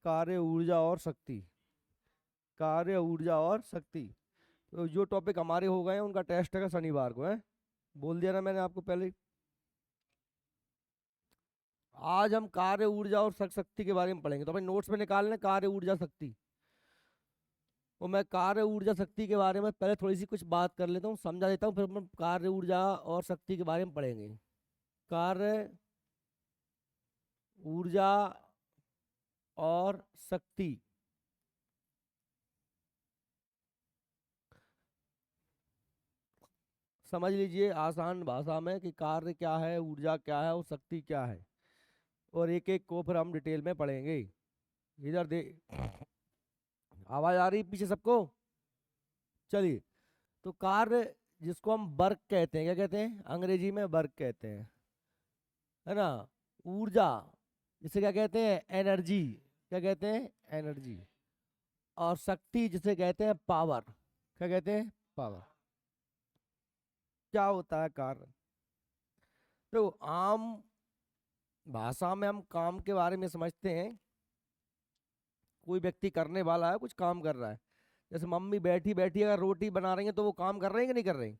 कार्य, ऊर्जा और शक्ति। कार्य, ऊर्जा और शक्ति। तो जो टॉपिक हमारे हो गए हैं उनका टेस्ट है शनिवार को है, बोल दिया ना मैंने आपको पहले ही। आज हम कार्य, ऊर्जा और शक्ति के बारे में पढ़ेंगे, तो अपने नोट्स में निकाल लें कार्य, ऊर्जा, शक्ति। तो मैं कार्य, ऊर्जा, शक्ति के बारे में पहले थोड़ी सी कुछ बात कर लेता हूँ, समझा देता हूँ, फिर हम कार्य, ऊर्जा और शक्ति के बारे में पढ़ेंगे। कार्य, ऊर्जा और शक्ति। समझ लीजिए आसान भाषा में कि कार्य क्या है, ऊर्जा क्या है और शक्ति क्या है, और एक एक को फिर हम डिटेल में पढ़ेंगे। इधर दे, आवाज आ रही है पीछे सबको? चलिए, तो कार्य जिसको हम वर्क कहते हैं, क्या कहते हैं अंग्रेजी में? वर्क कहते हैं, है ना। ऊर्जा जिसे क्या कहते हैं? एनर्जी। क्या कहते हैं? एनर्जी। और शक्ति जिसे कहते हैं पावर। क्या कहते हैं? पावर। क्या होता है कार्य? तो आम भाषा में हम काम के बारे में समझते हैं, कोई व्यक्ति करने वाला है, कुछ काम कर रहा है। जैसे मम्मी बैठी बैठी अगर रोटी बना रही है तो वो काम कर रहे हैं कि नहीं कर रहे हैं?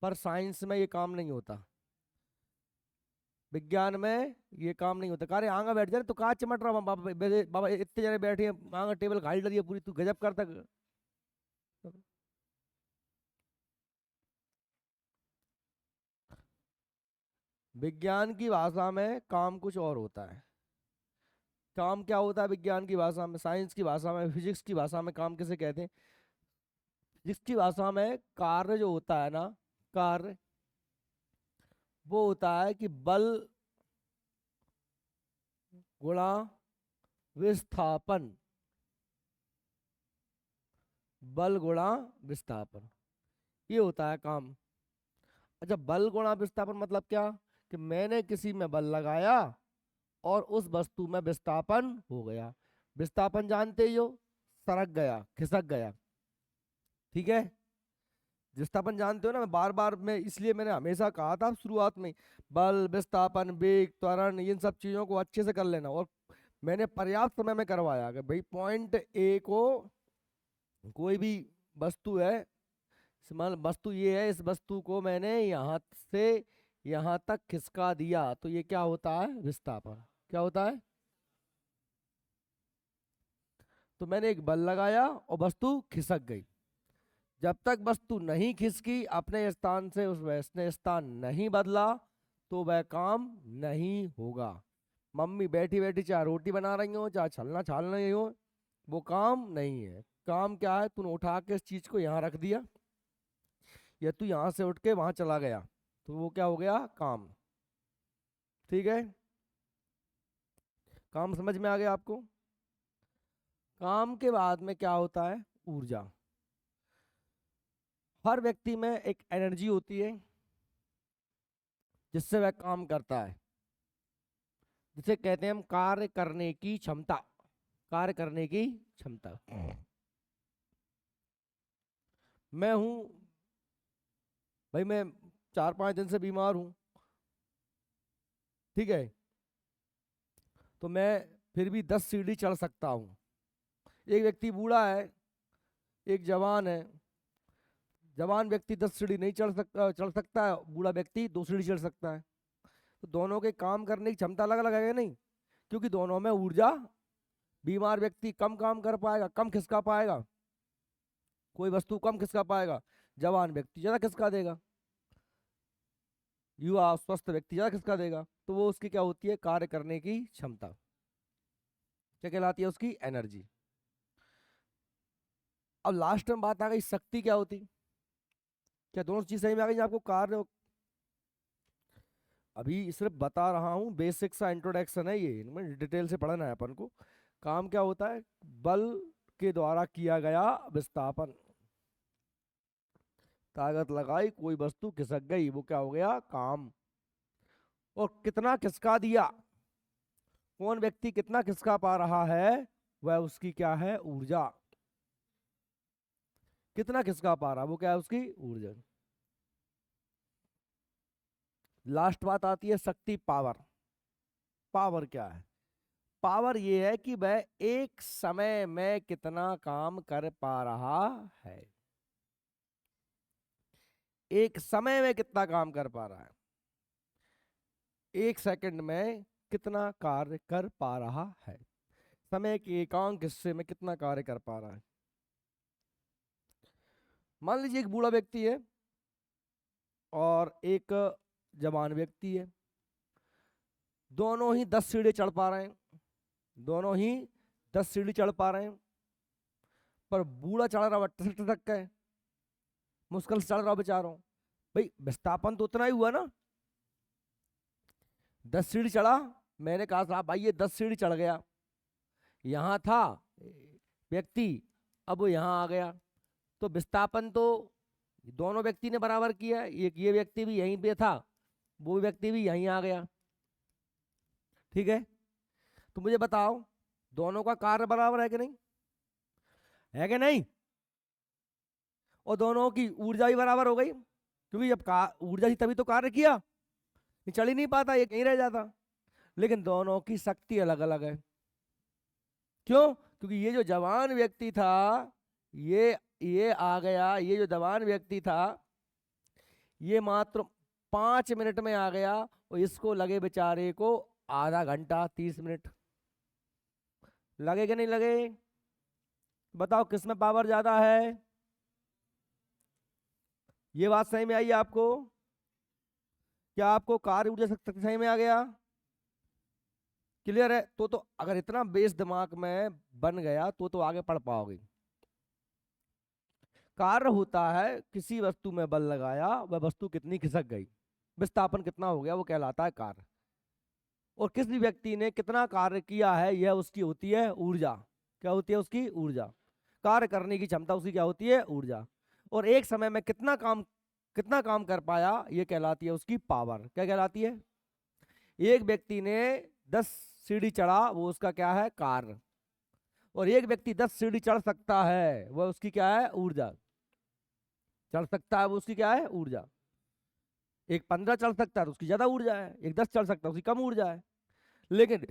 पर साइंस में ये काम नहीं होता, विज्ञान में ये काम नहीं होता। कार्य आंगा बैठ जाए तो कहाँ चिमट रहा बाबा, बाबा इतने जने बैठे हैं, आंगा टेबल खाली लगी है पूरी, तू गजब करता। विज्ञान की भाषा में काम कुछ और होता है। काम क्या होता है विज्ञान की भाषा में, साइंस की भाषा में, फिजिक्स की भाषा में काम किसे कहते हैं? फिजिक्स की भाषा में कार्य जो होता है ना, कार्य वो होता है कि बल गुणा विस्थापन। बल गुणा विस्थापन, ये होता है काम। अच्छा, बल गुणा विस्थापन मतलब क्या? कि मैंने किसी में बल लगाया और उस वस्तु में विस्थापन हो गया। विस्थापन जानते ही हो, सरक गया, खिसक गया, ठीक है। विस्थापन जानते हो ना, मैं बार बार में इसलिए मैंने हमेशा कहा था शुरुआत में, बल, विस्थापन, वेग, त्वरण, इन सब चीजों को अच्छे से कर लेना। और मैंने पर्याप्त समय में करवाया कि भाई पॉइंट ए को, कोई भी वस्तु है, मान वस्तु ये है, इस वस्तु को मैंने यहाँ से यहाँ तक खिसका दिया तो ये क्या होता है? विस्थापन। क्या होता है? तो मैंने एक बल लगाया और वस्तु खिसक गई। जब तक वस्तु नहीं खिसकी, अपने स्थान से उस वैसने स्थान नहीं बदला, तो वह काम नहीं होगा। मम्मी बैठी बैठी चाहे रोटी बना रही हो, चाहे छलना छाल रही हो, वो काम नहीं है। काम क्या है? तूने उठा के इस चीज को यहाँ रख दिया, या तू यहाँ से उठ के वहां चला गया, तो वो क्या हो गया? काम। ठीक है, काम समझ में आ गया आपको? काम के बाद में क्या होता है? ऊर्जा। हर व्यक्ति में एक एनर्जी होती है जिससे वह काम करता है, जिसे कहते हैं हम कार्य करने की क्षमता। कार्य करने की क्षमता। मैं हूं भाई, मैं 4-5 दिन से बीमार हूं, ठीक है, तो मैं फिर भी 10 सीढ़ी चढ़ सकता हूँ। एक व्यक्ति बूढ़ा है, एक जवान है। जवान व्यक्ति 10 सीढ़ी नहीं चढ़ सकता है, बूढ़ा व्यक्ति 2 सीढ़ी चढ़ सकता है। तो दोनों के काम करने की क्षमता अलग अलग है नहीं, क्योंकि दोनों में ऊर्जा। बीमार व्यक्ति कम काम कर पाएगा, कम खिसका पाएगा, कोई वस्तु कम खिसका पाएगा। जवान व्यक्ति ज्यादा खिसका देगा, युवा स्वस्थ व्यक्ति ज्यादा खिसका देगा। तो वो उसकी क्या होती है? कार्य करने की क्षमता। क्या कहलाती है? उसकी एनर्जी। अब लास्ट में बात आ गई शक्ति क्या होती। क्या दोनों चीज सही में आ गई आपको? कार्य, अभी सिर्फ बता रहा हूँ, बेसिक सा इंट्रोडक्शन है ये, इनमें डिटेल से पढ़ना है अपन को। काम क्या होता है? बल के द्वारा किया गया विस्थापन। ताकत लगाई, कोई वस्तु खिसक गई, वो क्या हो गया? काम। और कितना खिसका दिया, कौन व्यक्ति कितना खिसका पा रहा है, वह उसकी क्या है? ऊर्जा। कितना खिसका पा रहा, वो क्या है? उसकी ऊर्जा। लास्ट बात आती है शक्ति, पावर। पावर क्या है? पावर ये है कि वह एक समय में कितना काम कर पा रहा है, एक समय में कितना काम कर पा रहा है, एक सेकंड में कितना कार्य कर पा रहा है, समय के एकांक हिस्से में कितना कार्य कर पा रहा है। मान लीजिए एक बूढ़ा व्यक्ति है और एक जवान व्यक्ति है, दोनों ही 10 सीढ़ी चढ़ पा रहे हैं, दोनों ही 10 सीढ़ी चढ़ पा रहे हैं, पर बूढ़ा चढ़ रहा टसक टसक के, मुश्किल से चढ़ रहा बेचारों। भाई विस्थापन तो उतना ही हुआ ना, 10 सीढ़ी चढ़ा, मैंने कहा साहब भाई ये 10 सीढ़ी चढ़ गया, यहाँ था व्यक्ति, अब वो यहाँ आ गया, तो विस्थापन तो दोनों व्यक्ति ने बराबर किया। एक ये व्यक्ति भी यहीं पे था, वो व्यक्ति भी यहीं आ गया, ठीक है। तो मुझे बताओ दोनों का कार्य बराबर है कि नहीं, है कि नहीं? और दोनों की ऊर्जा भी बराबर हो गई, क्योंकि जब ऊर्जा थी तभी तो कार्य किया, चल ही नहीं पाता, ये कहीं रह जाता। लेकिन दोनों की शक्ति अलग अलग है। क्यों? क्योंकि ये जो जवान व्यक्ति था, ये आ गया, ये जो जवान व्यक्ति था ये मात्र 5 मिनट में आ गया, और इसको लगे बेचारे को आधा घंटा 30 मिनट लगे कि नहीं लगे? बताओ किसमें पावर ज्यादा है? ये बात सही में आई आपको? क्या आपको कार्य ऊर्जा शक्ति सही में आ गया? क्लियर है? तो अगर इतना बेस दिमाग में बन गया तो आगे पढ़ पाओगे। कार्य होता है किसी वस्तु में बल लगाया, वह वस्तु कितनी खिसक गई, विस्थापन कितना हो गया, वो कहलाता है कार्य। और किस भी व्यक्ति ने कितना कार्य किया है, यह उसकी होती है ऊर्जा। क्या होती है उसकी? ऊर्जा। कार्य करने की क्षमता उसकी क्या होती है? ऊर्जा। और एक समय में कितना काम कर पाया, यह कहलाती है उसकी पावर। क्या कहलाती है? एक व्यक्ति ने 10 सीढ़ी चढ़ा, वो उसका क्या है? कार्य। और एक व्यक्ति 10 सीढ़ी चढ़ सकता है, वह उसकी क्या है? ऊर्जा। चढ़ सकता है वो उसकी क्या है? ऊर्जा। एक 15 चढ़ सकता है तो उसकी ज्यादा ऊर्जा है, एक 10 चढ़ सकता है उसकी कम ऊर्जा है। लेकिन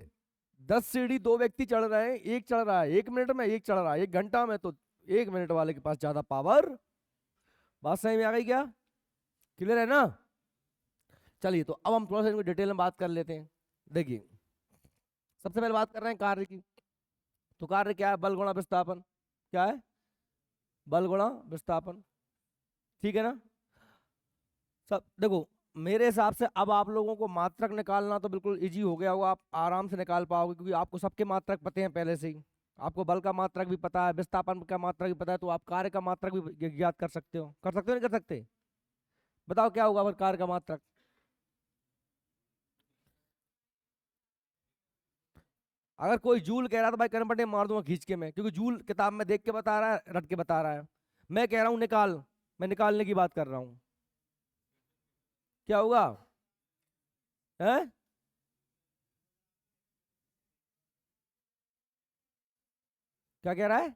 10 सीढ़ी दो व्यक्ति चढ़ रहे हैं, एक चढ़ रहा है 1 मिनट में, एक चढ़ रहा है 1 घंटा में, तो 1 मिनट वाले के पास ज्यादा पावर। बात सही में आ गई क्या? क्लियर है ना? चलिए तो अब हम थोड़ा सा इनको डिटेल में बात कर लेते हैं। देखिए सबसे पहले बात कर रहे हैं कार्य की। तो कार्य क्या है? बल गुणा विस्थापन। क्या है? बल गुणा विस्थापन। ठीक है ना? सब देखो, मेरे हिसाब से अब आप लोगों को मात्रक निकालना तो बिल्कुल इजी हो गया होगा, आप आराम से निकाल पाओगे, क्योंकि आपको सबके मात्रक पते हैं पहले से ही। आपको बल का मात्रक भी पता है, विस्थापन का मात्रक भी पता है, तो आप कार्य का मात्रक भी ज्ञात कर सकते हो। कर सकते हो नहीं कर सकते? बताओ क्या होगा फिर कार्य का मात्रक? अगर कोई जूल कह रहा था भाई करंट मार दूंगा खींच के मैं, क्योंकि जूल किताब में देख के बता रहा है, रट के बता रहा है। मैं कह रहा हूँ निकाल, मैं निकालने की बात कर रहा हूँ, क्या होगा? है? क्या कह रहा है?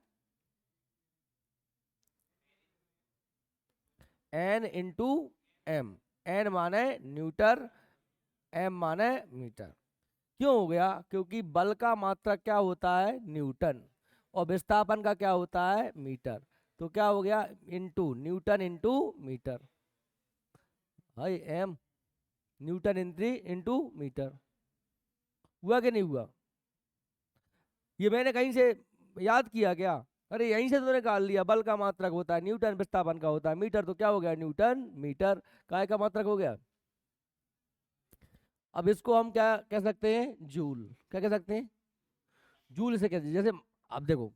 N into M. एन माने न्यूटन, एम माने मीटर। क्यों हो गया? क्योंकि बल का मात्रक क्या होता है? न्यूटन। और विस्थापन का क्या होता है? मीटर। तो क्या हो गया? Into newton into metre. भाई एम न्यूटन इंटू मीटर। हुआ कि नहीं हुआ? ये मैंने कहीं से याद किया क्या? अरे यहीं से तो निकाल लिया। बल का मात्रक होता है न्यूटन, विस्थापन का होता है मीटर, तो क्या हो गया? Newton metre. काय का मात्रक हो गया। अब इसको हम क्या कह सकते हैं? जूल। क्या कह सकते हैं? जूल से कैसे? जैसे अब देखो,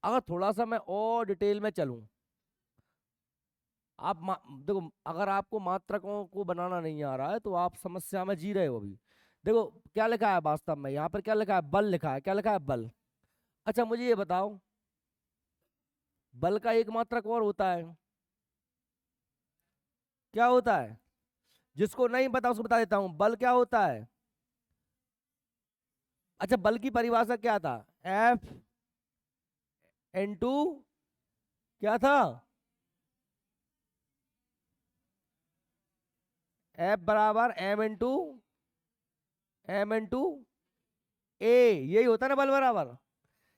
अगर थोड़ा सा मैं और डिटेल में चलूं, आप देखो, अगर आपको मात्रकों को बनाना नहीं आ रहा है तो आप समस्या में जी रहे हो अभी। देखो क्या लिखा है वास्तव में, यहाँ पर क्या लिखा है? बल लिखा है। क्या लिखा है? बल। अच्छा मुझे ये बताओ, बल का एक मात्रक और होता है, क्या होता है? जिसको नहीं पता उसको बता देता हूं, बल क्या होता है? अच्छा बल की परिभाषा क्या था? एफ इंटू क्या था? एफ बराबर एम इंटू ए, यही होता है ना बल बराबर।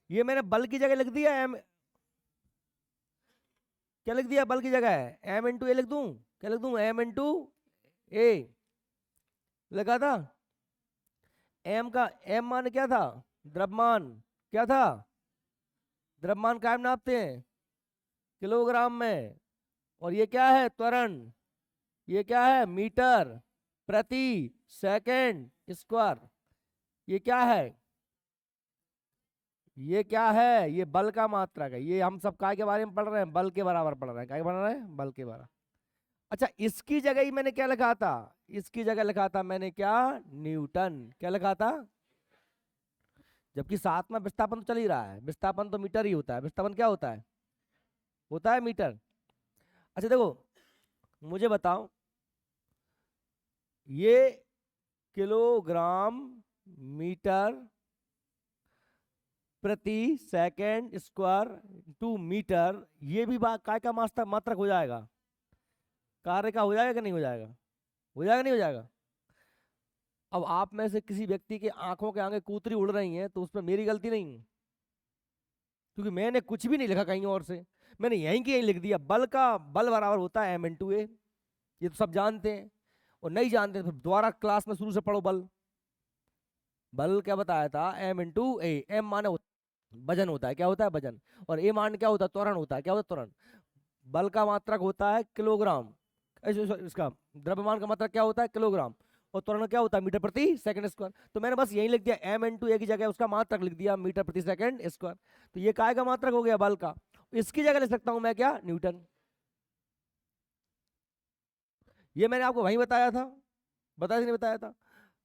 ये मैंने बल की जगह लिख दिया एम, क्या लिख दिया बल की जगह है एम इंटू ए लिख दूं, क्या लिख दूं एम इंटू ए लगा था। एम का एम मान क्या था, द्रव्यमान, क्या था द्रव्यमान, कायम नापते हैं किलोग्राम में, और ये क्या है त्वरण, ये क्या है मीटर प्रति सेकंड स्क्वायर, ये क्या है, ये क्या है, ये बल का मात्रक है। ये हम सब काय के बारे में पढ़ रहे हैं, बल के बराबर पढ़ रहे हैं, काय पढ़ रहे हैं बल के बराबर। अच्छा इसकी जगह ही मैंने क्या लिखा था, इसकी जगह लिखा था मैंने क्या न्यूटन, क्या लिखा था, जबकि साथ में विस्थापन तो चल ही रहा है, विस्थापन तो मीटर ही होता है, विस्थापन क्या होता है मीटर। अच्छा देखो मुझे बताओ, ये किलोग्राम मीटर प्रति सेकंड स्क्वायर टू मीटर, ये भी काय का मात्रक हो जाएगा, कार्य का हो जाएगा कि नहीं हो जाएगा, हो जाएगा नहीं हो जाएगा। अब आप में से किसी व्यक्ति के आंखों के आगे कूतरी उड़ रही है तो उसमें मेरी गलती नहीं है, क्योंकि मैंने कुछ भी नहीं लिखा कहीं और से, मैंने यहीं की यहीं लिख दिया, बल का बल बराबर होता है एम इंटू ए, ये तो सब जानते हैं। और नहीं जानते तो दोबारा क्लास में शुरू से पढ़ो, बल बल क्या बताया था एम इंटू ए, एम माने वजन होता है, क्या होता है वजन, और ए मान क्या होता है त्वरण होता है, क्या होता है त्वरण। बल का मात्रक होता है किलोग्राम, इसका द्रव्यमान का मात्रक क्या होता है किलोग्राम, और त्वरण क्या होता है मीटर प्रति सेकंड स्क्वायर। तो मैंने बस यही लिख दिया एम इंटू ए की जगह उसका मात्रक लिख दिया मीटर प्रति सेकंड स्क्वायर। तो ये काय का मात्रक हो गया बल का, इसकी जगह लिख सकता हूं मैं क्या न्यूटन। ये मैंने आपको वहीं बताया था, बताया नहीं बताया था।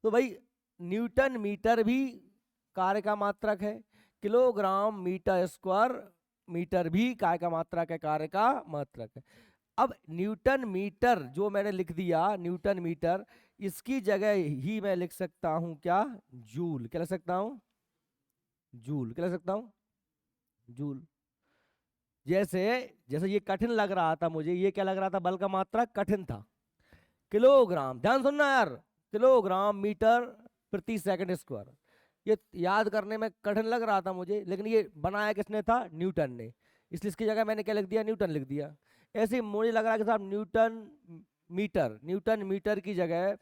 तो भाई न्यूटन मीटर भी कार्य का मात्रक है, किलोग्राम मीटर स्क्वायर मीटर भी काय का मात्रक है, कार्य का मात्रक है। अब न्यूटन मीटर जो मैंने लिख दिया न्यूटन मीटर, इसकी जगह ही मैं लिख सकता हूं क्या जूल, क्या लिख सकता हूं जूल, क्या लिख सकता हूं जूल। जैसे जैसे ये कठिन लग रहा था मुझे, ये क्या लग रहा था बल का मात्रक कठिन था, किलोग्राम, ध्यान सुनना यार, किलोग्राम मीटर प्रति सेकंड स्क्वायर, ये याद करने में कठिन लग रहा था मुझे, लेकिन ये बनाया किसने था न्यूटन ने, इसलिए इसकी जगह मैंने क्या लिख दिया न्यूटन लिख दिया। ऐसे ही मुझे लग रहा है कि साहब न्यूटन मीटर की जगह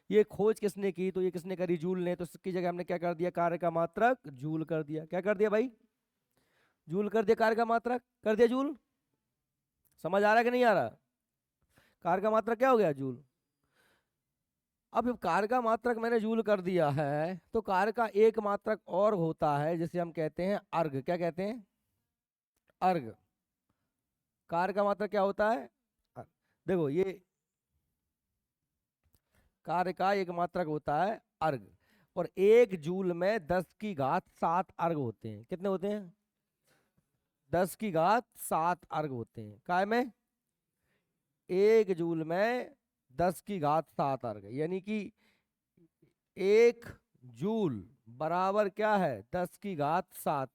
ये खोज किसने की, तो ये किसने करी जूल ने, तो इसकी जगह हमने क्या कर दिया कार्य का मात्रक जूल कर दिया, क्या कर दिया भाई जूल कर दिया, कार्य का मात्रक कर दिया जूल। समझ आ रहा है कि नहीं आ रहा, कार्य का मात्रक क्या हो गया जूल। अब जब कार्य का मात्रक मैंने जूल कर दिया है तो कार्य का एक मात्रक और होता है जिसे हम कहते हैं अर्घ, क्या कहते हैं अर्घ। कार्य का मात्रक क्या होता है देखो ये कार्य का एक मात्रक होता है अर्घ, और एक जूल में 10⁻7 अर्घ होते हैं, कितने होते हैं 10⁻7 अर्घ होते हैं काय में, एक जूल में 10⁻7 अर्घ, यानी कि एक जूल बराबर क्या है 10⁻7,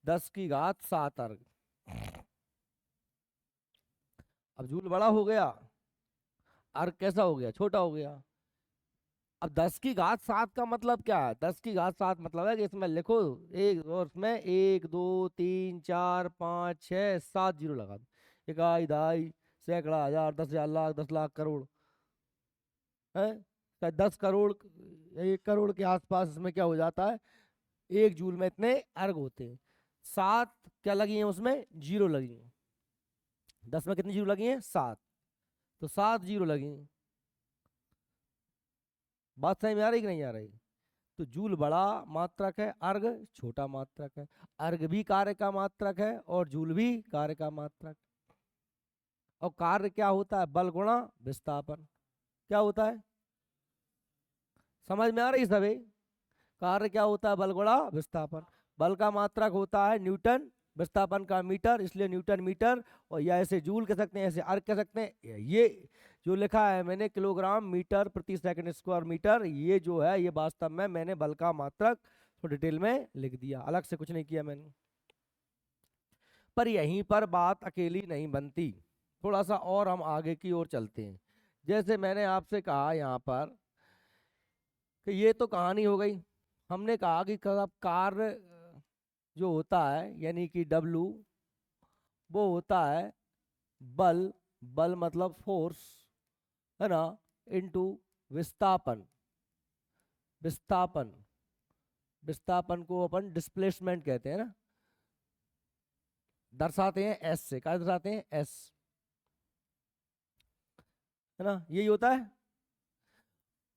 10⁻7 अर्घ। अब जूल बड़ा हो गया, अर्घ कैसा हो गया छोटा हो गया। अब 10⁻7 का मतलब क्या है, 10⁻7 मतलब है कि इसमें लिखो एक, और इसमें 1 2 3 4 5 6 7 जीरो लगा दो, इकाई दहाई सैकड़ा हजार 10,000 लाख 10 लाख करोड़ है, शायद 10 करोड़, 1 करोड़ के आसपास इसमें क्या हो जाता है, एक जूल में इतने अर्घ होते हैं। 7 क्या लगी है उसमें जीरो लगी है, 10 में कितनी जीरो लगी है 7, तो 7 जीरो लगी हैं। बात समझ में आ रही कि नहीं आ रही। तो जूल बड़ा मात्रक है, अर्घ छोटा मात्रक है, अर्घ भी कार्य का मात्रक है और जूल भी कार्य का मात्रक। और कार्य क्या होता है बल गुणा विस्थापन, क्या होता है समझ में आ रही सभी, कार्य क्या होता है बल गुणा विस्थापन, बल का मात्रक होता है न्यूटन, विस्थापन का मीटर, इसलिए न्यूटन मीटर, और या ऐसे जूल कह सकते हैं ऐसे अर्घ कह सकते हैं। ये जो लिखा है मैंने किलोग्राम मीटर प्रति सेकंड स्क्वायर मीटर, ये जो है ये वास्तव में मैंने बल का मात्रक तो डिटेल में लिख दिया, अलग से कुछ नहीं किया मैंने। पर यहीं पर बात अकेली नहीं बनती, थोड़ा सा और हम आगे की ओर चलते हैं। जैसे मैंने आपसे कहा यहाँ पर कि ये तो कहानी हो गई, हमने कहा कि कार्य जो होता है यानी कि W वो होता है बल, बल मतलब फोर्स है ना, इनटू विस्थापन, विस्थापन, विस्थापन को अपन डिस्प्लेसमेंट कहते हैं ना, दर्शाते हैं एस से। क्या दर्शाते हैं? एस, है ना, यही होता है।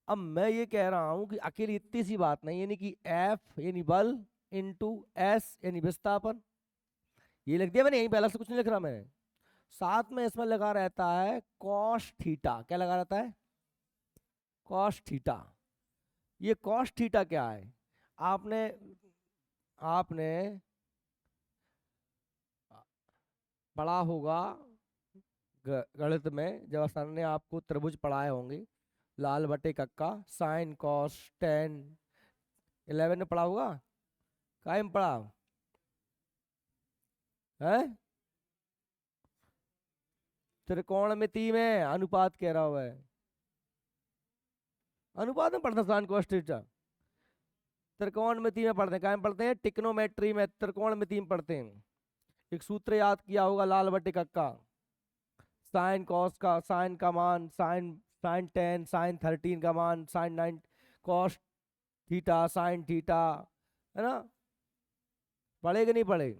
अब मैं ये कह रहा हूं कि अकेली इतनी सी बात नहीं, यानी कि एफ यानी बल इनटू एस यानी विस्थापन, ये लिख दिया मैंने, यहीं पहला से कुछ नहीं लिख रहा मैंने। साथ में इसमें लगा रहता है कॉस थीटा। क्या लगा रहता है? Cos theta. ये कॉस थीटा क्या है? आपने आपने पढ़ा होगा गणित में, जब सर ने आपको त्रिभुज पढ़ाए होंगे, लाल बटे कक्का साइन कॉस टेन, 11 में पढ़ा होगा। काय में पढ़ा है? त्रिकोणमिति में अनुपात कह रहा हुआ है, अनुपात में पढ़ता साइन कॉस थीटा। त्रिकोणमिति में पढ़ते हैं, काय में पढ़ते हैं? टिक्नोमेट्री में त्रिकोणमिति में पढ़ते हैं। एक सूत्र याद किया होगा, लाल बटे कक्का साइन कॉस का, साइन का मान साइन, साइन 10, साइन 13 का मान sine 9, cos theta sine theta, है ना? पढ़े कि नहीं पढ़े?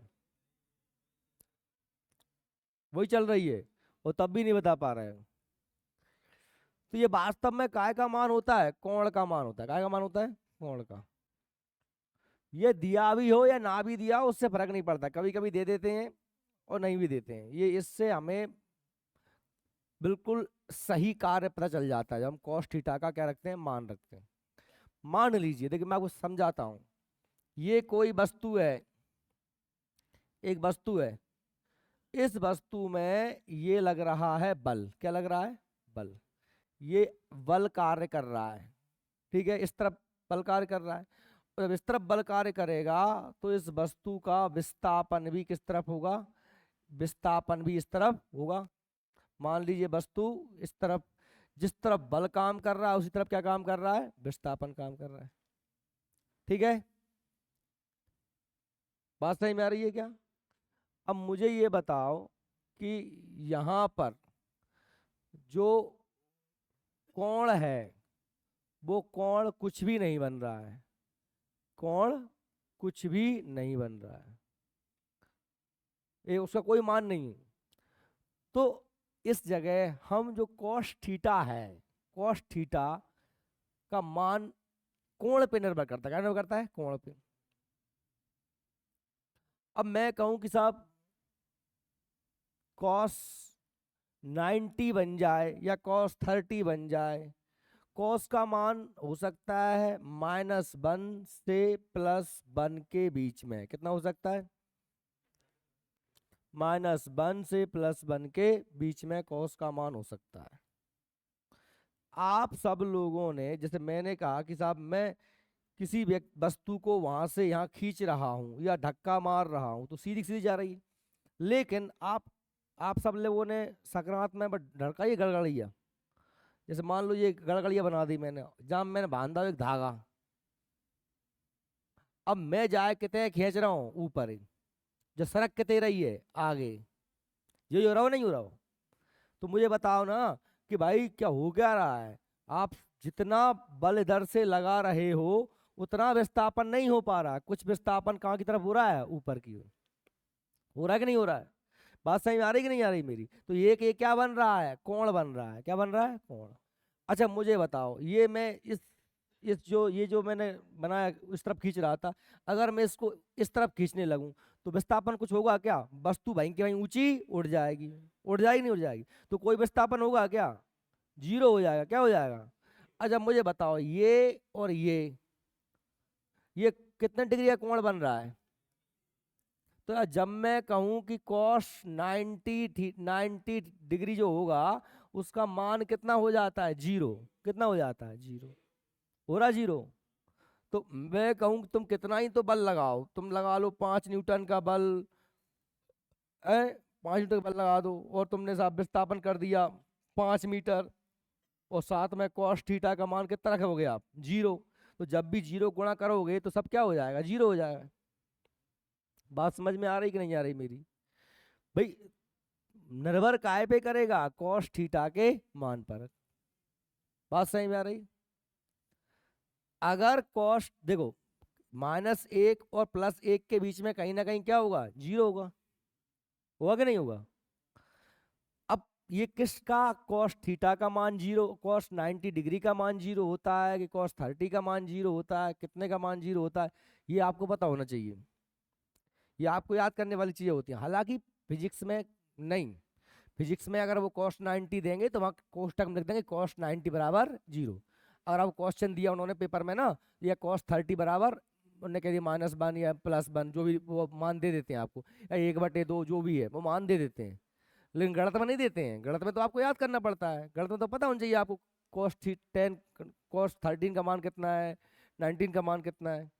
वही चल रही है और तब भी नहीं बता पा रहे हैं। तो ये वास्तव में काय का मान होता है? कोण का मान होता है। काय का मान होता है? कोण का। ये दिया भी हो या ना भी दिया हो उससे फर्क नहीं पड़ता, कभी कभी दे देते हैं और नहीं भी देते हैं। ये इससे हमें बिल्कुल सही कार्य पता चल जाता है जब हम कॉस थीटा का क्या रखते हैं? मान रखते हैं। मान लीजिए, देखिए मैं आपको समझाता हूं, ये कोई वस्तु है, एक वस्तु है, इस वस्तु में ये लग रहा है बल। क्या लग रहा है? बल। ये बल कार्य कर रहा है, ठीक है, इस तरफ बल कार्य कर रहा है। और जब इस तरफ बल कार्य करेगा तो इस वस्तु का विस्थापन भी किस तरफ होगा? विस्थापन भी इस तरफ होगा। मान लीजिए वस्तु इस तरफ, जिस तरफ बल काम कर रहा है उसी तरफ क्या काम कर रहा है? विस्थापन काम कर रहा है। ठीक है, बात सही में आ रही है क्या? अब मुझे ये बताओ कि यहां पर जो कोण है वो कोण कुछ भी नहीं बन रहा है, कोण कुछ भी नहीं बन रहा है, ये उसका कोई मान नहीं है। तो इस जगह हम जो कॉस थीटा है, कॉस थीटा का मान कोण पे निर्भर करता है। क्या निर्भर करता है? कोण पे। अब मैं कहूं कि साहब कॉस 90 बन जाए या कॉस 30 बन जाए, कॉस का मान हो सकता है -1 से +1 के बीच में। कितना हो सकता है? -1 से +1 के बीच में कॉस का मान हो सकता है। आप सब लोगों ने, जैसे मैंने कहा कि साहब मैं किसी वस्तु को वहां से यहाँ खींच रहा हूँ या धक्का मार रहा हूँ तो सीधी सीधी जा रही है, लेकिन आप सब लोगों ने सकारात्मक में ढड़काई गड़गड़िया, जैसे मान लो ये गड़गड़िया बना दी मैंने, जहाँ मैंने बांधा एक धागा, अब मैं जाए कितने खींच रहा हूँ ऊपर ही, जो सड़क कितने रही है आगे, ये हो रहा हो नहीं हो रहा हो? तो मुझे बताओ ना कि भाई क्या हो क्या रहा है? आप जितना बल इधर से लगा रहे हो उतना विस्थापन नहीं हो पा रहा, कुछ विस्थापन कहाँ की तरफ हो रहा है? ऊपर की ओर। हो रहा है कि नहीं हो रहा है? बात सही में आ रही कि नहीं आ रही मेरी? तो ये क्या बन रहा है? कोण बन रहा है। क्या बन रहा है? कोण। अच्छा मुझे बताओ, ये मैं ये जो मैंने बनाया इस तरफ खींच रहा था, अगर मैं इसको इस तरफ खींचने लगूं तो विस्थापन कुछ होगा क्या? वस्तु भाई की भाई ऊंची उड़ जाएगी, उड़ जाएगी नहीं उड़ जाएगी? तो कोई विस्थापन होगा क्या? जीरो हो जाएगा। क्या हो जाएगा? अच्छा मुझे बताओ, ये और ये कितने डिग्री का कोण बन रहा है? तो यार जब मैं कहूं कि कॉस 90 डिग्री जो होगा उसका मान कितना हो जाता है? जीरो। कितना हो जाता है? जीरो। हो रहा जीरो। तो मैं कहूं कि तुम कितना ही तो बल लगाओ, तुम लगा लो 5 न्यूटन का बल है, 5 न्यूटन का बल लगा दो और तुमने साहब विस्थापन कर दिया 5 मीटर, और साथ में कॉस थीटा का मान कितना रखोगे आप? जीरो। तो जब भी जीरो गुणा करोगे तो सब क्या हो जाएगा, जीरो हो जाएगा। बात समझ में आ रही कि नहीं आ रही मेरी भाई? निर्भर काय पे करेगा, कॉस थीटा के मान पर। बात सही में आ रही? अगर कॉस देखो -1 और +1 के बीच में कहीं ना कहीं क्या होगा, जीरो होगा। होगा कि नहीं होगा? अब ये किसका, कॉस थीटा का मान जीरो, कॉस 90 डिग्री का मान जीरो होता है कि कॉस 30 का मान जीरो होता है, कितने का मान जीरो होता है, ये आपको पता होना चाहिए। ये आपको याद करने वाली चीजें होती हैं। हालांकि फिजिक्स में नहीं, फिजिक्स में अगर वो कॉस 90 देंगे तो वहाँ कोष्टक में लिख देंगे कॉस 90 बराबर जीरो। और अब क्वेश्चन दिया उन्होंने पेपर में ना, या कॉस 30 बराबर, उन्होंने कह दिया -1 या +1, जो भी वो मान दे देते हैं आपको, या 1/2 जो भी है वो मान दे देते हैं। लेकिन गणित में नहीं देते हैं। गणित में तो आपको याद करना पड़ता है। गणित में तो पता होना चाहिए आपको कॉस 10, कॉस 13 का मान कितना है, 19 का मान कितना है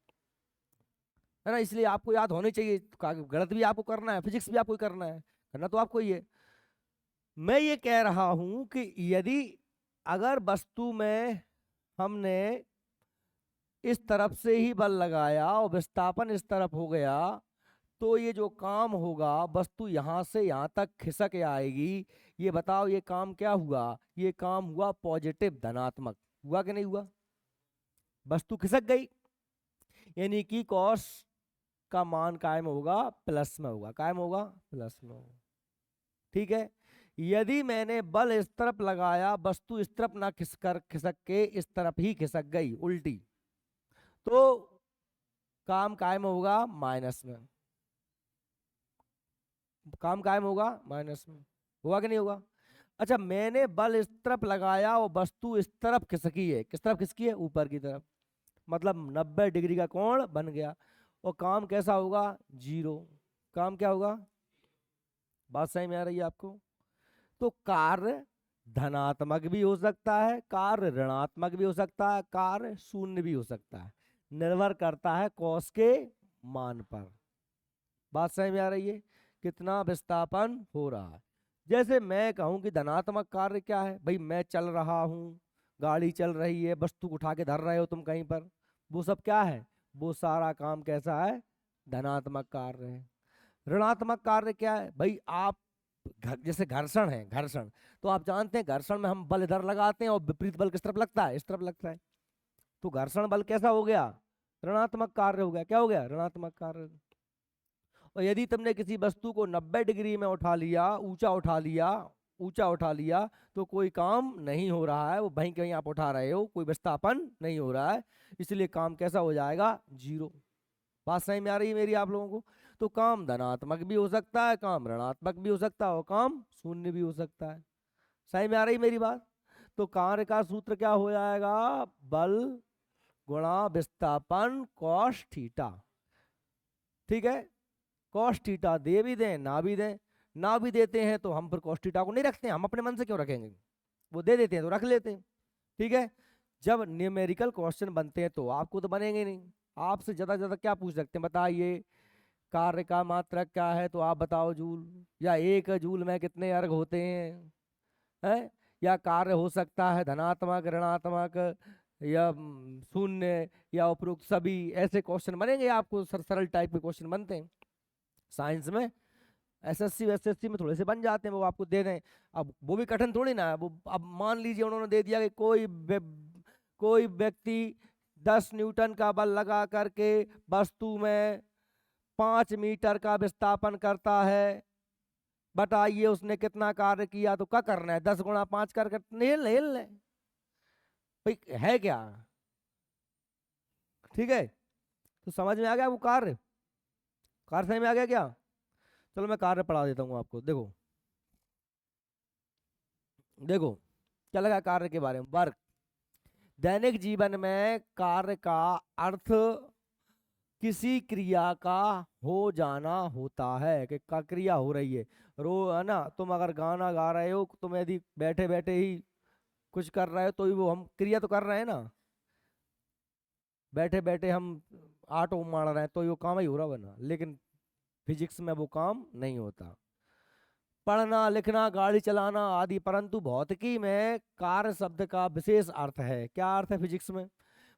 ना। इसलिए आपको याद होनी चाहिए। गणित भी आपको करना है, फिजिक्स भी आपको करना है, करना तो आपको ही है। मैं ये कह रहा हूं कि यदि अगर वस्तु में हमने इस तरफ से ही बल लगाया और विस्थापन इस तरफ हो गया, तो ये जो काम होगा, वस्तु यहां से यहां तक खिसक आएगी। ये बताओ ये काम क्या हुआ? ये काम हुआ पॉजिटिव, धनात्मक। हुआ कि नहीं हुआ? वस्तु खिसक गई, यानी कि कॉस का मान कायम होगा, प्लस में होगा, कायम होगा, प्लस में होगा। ठीक है। यदि मैंने बल इस तरफ लगाया, वस्तु इस तरफ ना खिसक के इस तरफ ही खिसक गई उल्टी, तो काम कायम होगा माइनस में, काम कायम होगा माइनस में। होगा कि नहीं होगा? अच्छा, मैंने बल इस तरफ लगाया और वस्तु इस तरफ खिसकी है। किस तरफ खिसकी है? ऊपर की तरफ। मतलब 90 डिग्री का कोण बन गया। और काम कैसा होगा? जीरो। काम क्या होगा? बात सही में आ रही है आपको? तो कार्य धनात्मक भी हो सकता है, कार्य ऋणात्मक भी हो सकता है, कार्य शून्य भी हो सकता है। निर्भर करता है कॉस के मान पर। बात समझ में आ रही है? कितना विस्थापन हो रहा है। जैसे मैं कहूं कि धनात्मक कार्य क्या है, भाई मैं चल रहा हूं, गाड़ी चल रही है, वस्तु उठा के धर रहे हो तुम कहीं पर, वो सब क्या है? वो सारा काम कैसा है? धनात्मक कार्य है। ऋणात्मक कार्य क्या है? भाई आप जैसे घर्षण है, घर्षण, तो आप जानते हैं घर्षण में हम बल इधर लगाते हैं और विपरीत बल किस तरफ लगता है? इस तरफ लगता है। तो घर्षण बल कैसा हो गया? ऋणात्मक कार्य हो गया। क्या हो गया? ऋणात्मक कार्य। और यदि तुमने किसी वस्तु को 90 डिग्री में उठा लिया, ऊंचा उठा लिया, ऊंचा उठा लिया, तो कोई काम नहीं हो रहा है, वो वहीं कहीं आप उठा रहे हो, कोई विस्थापन नहीं हो रहा है, इसलिए काम कैसा हो जाएगा? जीरो। बात सही में आ रही है मेरी आप लोगों को? तो काम धनात्मक भी हो सकता है, काम ऋणात्मक भी हो सकता है, और काम शून्य भी हो सकता है। सही में आ रही मेरी बात? तो कार्य का सूत्र क्या हो जाएगा? बल गुणा विस्थापन कॉस थीटा। ठीक है। कॉस थीटा दे भी दें ना भी दें, ना भी देते हैं तो हम फिर कॉस थीटा को नहीं रखते हैं, हम अपने मन से क्यों रखेंगे? वो दे देते हैं तो रख लेते हैं। ठीक है। जब न्यूमेरिकल क्वेश्चन बनते हैं तो आपको तो बनेंगे नहीं। आपसे ज्यादा ज्यादा क्या पूछ सकते हैं? बताइए कार्य का मात्रक क्या है, तो आप बताओ जूल, या 1 जूल में कितने अर्घ होते हैं, है? या कार्य हो सकता है धनात्मक, ऋणात्मक, या शून्य, या उपरोक्त सभी। ऐसे क्वेश्चन बनेंगे आपको, सरल टाइप के क्वेश्चन बनते हैं साइंस में। एसएससी एसएससी में थोड़े से बन जाते हैं, वो आपको दे दें। अब वो भी कठिन थोड़ी ना है वो। अब मान लीजिए उन्होंने दे दिया कि कोई व्यक्ति 10 न्यूटन का बल लगा करके वस्तु में 5 मीटर का विस्थापन करता है, बताइए उसने कितना कार्य किया। तो क्या करना है? 10 × 5 करके हिल हिल ले भाई, है क्या? ठीक है। तो समझ में आ गया वो कार्य? कार्य समझ में आ गया क्या? चलो मैं कार्य पढ़ा देता हूँ आपको। देखो देखो क्या लगा कार्य के बारे में। वर्क, दैनिक जीवन में कार्य का अर्थ किसी क्रिया का हो जाना होता है, कि का क्रिया हो रही है। है ना, तुम अगर गाना गा रहे हो, तुम यदि बैठे बैठे ही कुछ कर रहे हो तो ही वो हम क्रिया तो कर रहे हैं ना। बैठे बैठे हम आटो मार रहे हैं तो वो काम ही हो रहा बना। लेकिन फिजिक्स में वो काम नहीं होता। पढ़ना लिखना गाड़ी चलाना आदि। परंतु भौतिकी में कार्य शब्द का विशेष अर्थ है। क्या अर्थ है फिजिक्स में?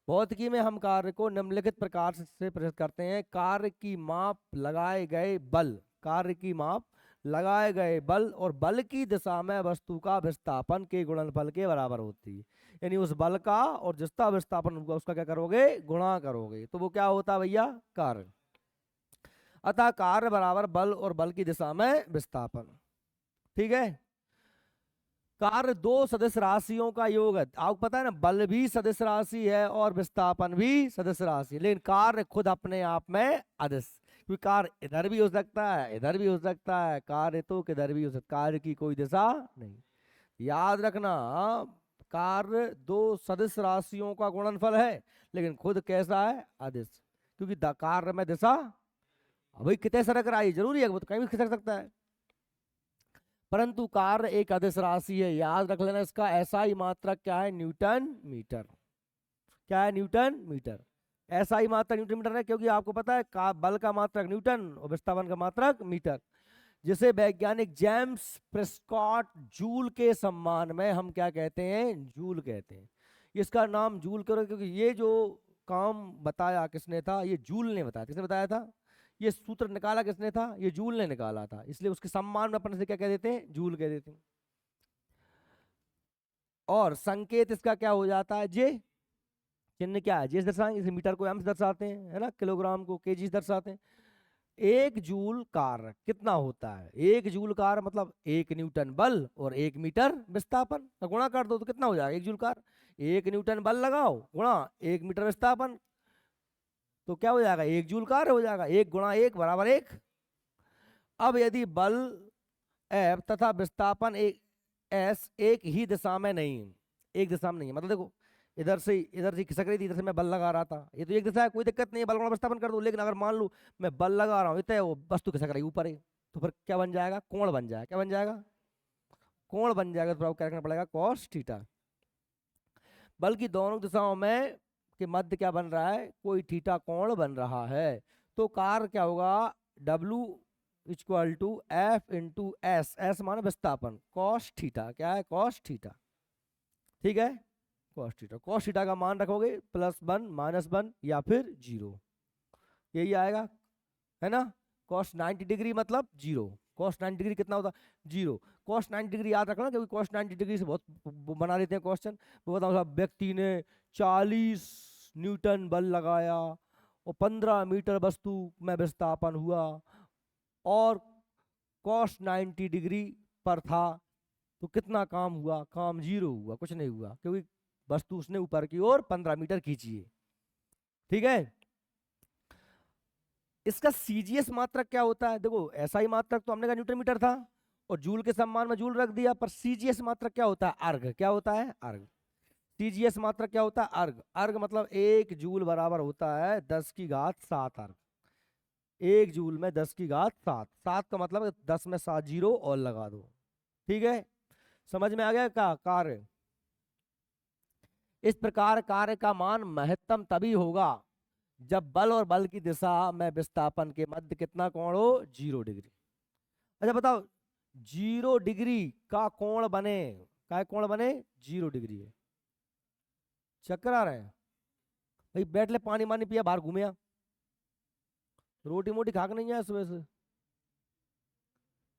भौतिकी में हम कार्य को निम्नलिखित प्रकार से प्रस्तुत करते हैं। कार्य की माप लगाए गए बल, कार्य की माप लगाए गए बल और बल की दिशा में वस्तु का विस्थापन के गुणनफल के बराबर होती है। यानी उस बल का और जिसका विस्थापन होगा उसका क्या करोगे, गुणा करोगे, तो वो क्या होता है भैया, कार्य। अतः कार्य बराबर बल और बल की दिशा में विस्थापन। ठीक है। कार्य दो सदिश राशियों का योग है। आपको पता है ना, बल भी सदिश राशि है और विस्थापन भी सदिश राशि है, लेकिन कार्य खुद अपने आप में अदिश, क्योंकि कार्य इधर भी हो सकता है इधर भी हो सकता है, कार्य तो किधर भी हो सकता है, कार्य की कोई दिशा नहीं। याद रखना, कार्य दो सदिश राशियों का गुणनफल है, लेकिन खुद कैसा है, अदिश, क्योंकि कार्य में दिशा भाई कितने सरक रहा है, जरूरी है वो तो कहीं भी खिसक सकता है, परंतु कार्य एक अदिश राशि है। याद रख लेना इसका एसआई मात्रक क्या है, न्यूटन मीटर। क्या है, न्यूटन मीटर। एसआई मात्रक न्यूटन मीटर है, क्योंकि आपको पता है बल का मात्रक न्यूटन और विस्थापन का मात्रक मीटर, जिसे वैज्ञानिक जेम्स प्रेस्कॉट जूल के सम्मान में हम क्या कहते हैं, जूल कहते हैं। इसका नाम जूल करो, क्योंकि ये जो काम बताया किसने था, ये जूल ने बताया। किसने बताया था, ये सूत्र निकाला किसने था, ये जूल ने निकाला था, इसलिए उसके सम्मान में अपन से क्या कह देते हैं, जूल कह देते हैं। और संकेत इसका क्या हो जाता है, जे, चिन्ह क्या है, जे से दर्शाएंगे, इसे मीटर को एम से दर्शाते हैं, है ना, किलोग्राम को केजी से दर्शाते हैं। एक जूल कार्य कितना होता है, एक जूल कार्य मतलब एक न्यूटन बल और एक मीटर विस्थापन का गुणा कर दो तो कितना हो जाएगा, एक जूल कार्य। एक न्यूटन बल लगाओ गुणा एक मीटर विस्थापन, तो क्या हो जाएगा, एक जूल कार्य हो जाएगा, एक गुणा एक बराबर एक। अब यदि बल एफ तथा विस्थापन एक एस एक ही दिशा में नहीं है, एक दिशा में नहीं है, मतलब देखो इधर से खिसक रही थी, इधर से मैं बल लगा रहा था, ये तो एक दिशा है, कोई दिक्कत नहीं है, बल गुणा विस्थापन कर दो। लेकिन अगर मान लो मैं बल लगा रहा हूँ इतने, वो वस्तु खिसक रही ऊपर है, तो फिर क्या बन जाएगा, कोण बन जाएगा। क्या बन जाएगा, कोण बन जाएगा। तो क्या करना पड़ेगा, कॉस थीटा। बल की दोनों दिशाओं में के मध्य क्या बन रहा है, कोई थीटा कोण बन रहा है, तो कार्य क्या होगा, W equal to F into S, S माने विस्थापन, कॉस थीटा। क्या है, कॉस थीटा। ठीक है, कॉस थीटा, कॉस थीटा का मान रखोगे +1 -1 या फिर 0, यही आएगा, है ना। कॉस 90 डिग्री मतलब 0, कॉस 90 डिग्री कितना होता, 0। कॉस 90 डिग्री याद रखना, क्योंकि कॉस 90 डिग्री से बहुत बना लेते हैं क्वेश्चन। वो बताओ साहब, व्यक्ति ने 40 न्यूटन बल लगाया और 15 मीटर वस्तु में विस्थापन हुआ और कॉस 90 डिग्री पर था, तो कितना काम हुआ, काम 0 हुआ, कुछ नहीं हुआ, क्योंकि वस्तु उसने ऊपर की ओर 15 मीटर खींची है। ठीक है। इसका सीजीएस मात्रक क्या होता है, देखो एसआई मात्रक तो हमने कहा न्यूटन मीटर था और जूल के सम्मान में जूल रख दिया, पर सीजीएस मात्रक क्या होता है, अर्घ। क्या होता है, अर्घ। सीजीएस मात्रक क्या होता है, अर्घ। अर्घ मतलब 1 जूल बराबर होता है 10⁻7 अर्घ। 1 जूल में 10⁻7, 7 का मतलब 10 में 7 जीरो और लगा दो। ठीक है, समझ में आ गया का कार्य। इस प्रकार कार्य का मान महत्तम तभी होगा जब बल और बल की दिशा में विस्थापन के मध्य कितना कोण हो, 0 डिग्री। अच्छा बताओ, 0 डिग्री का कोण बने, क्या कोण बने, 0 डिग्री है। चक्कर आ रहे हैं भाई, बैठ ले, पानी मानी पिया, बाहर घूमे, रोटी मोटी खा के नहीं आया सुबह से,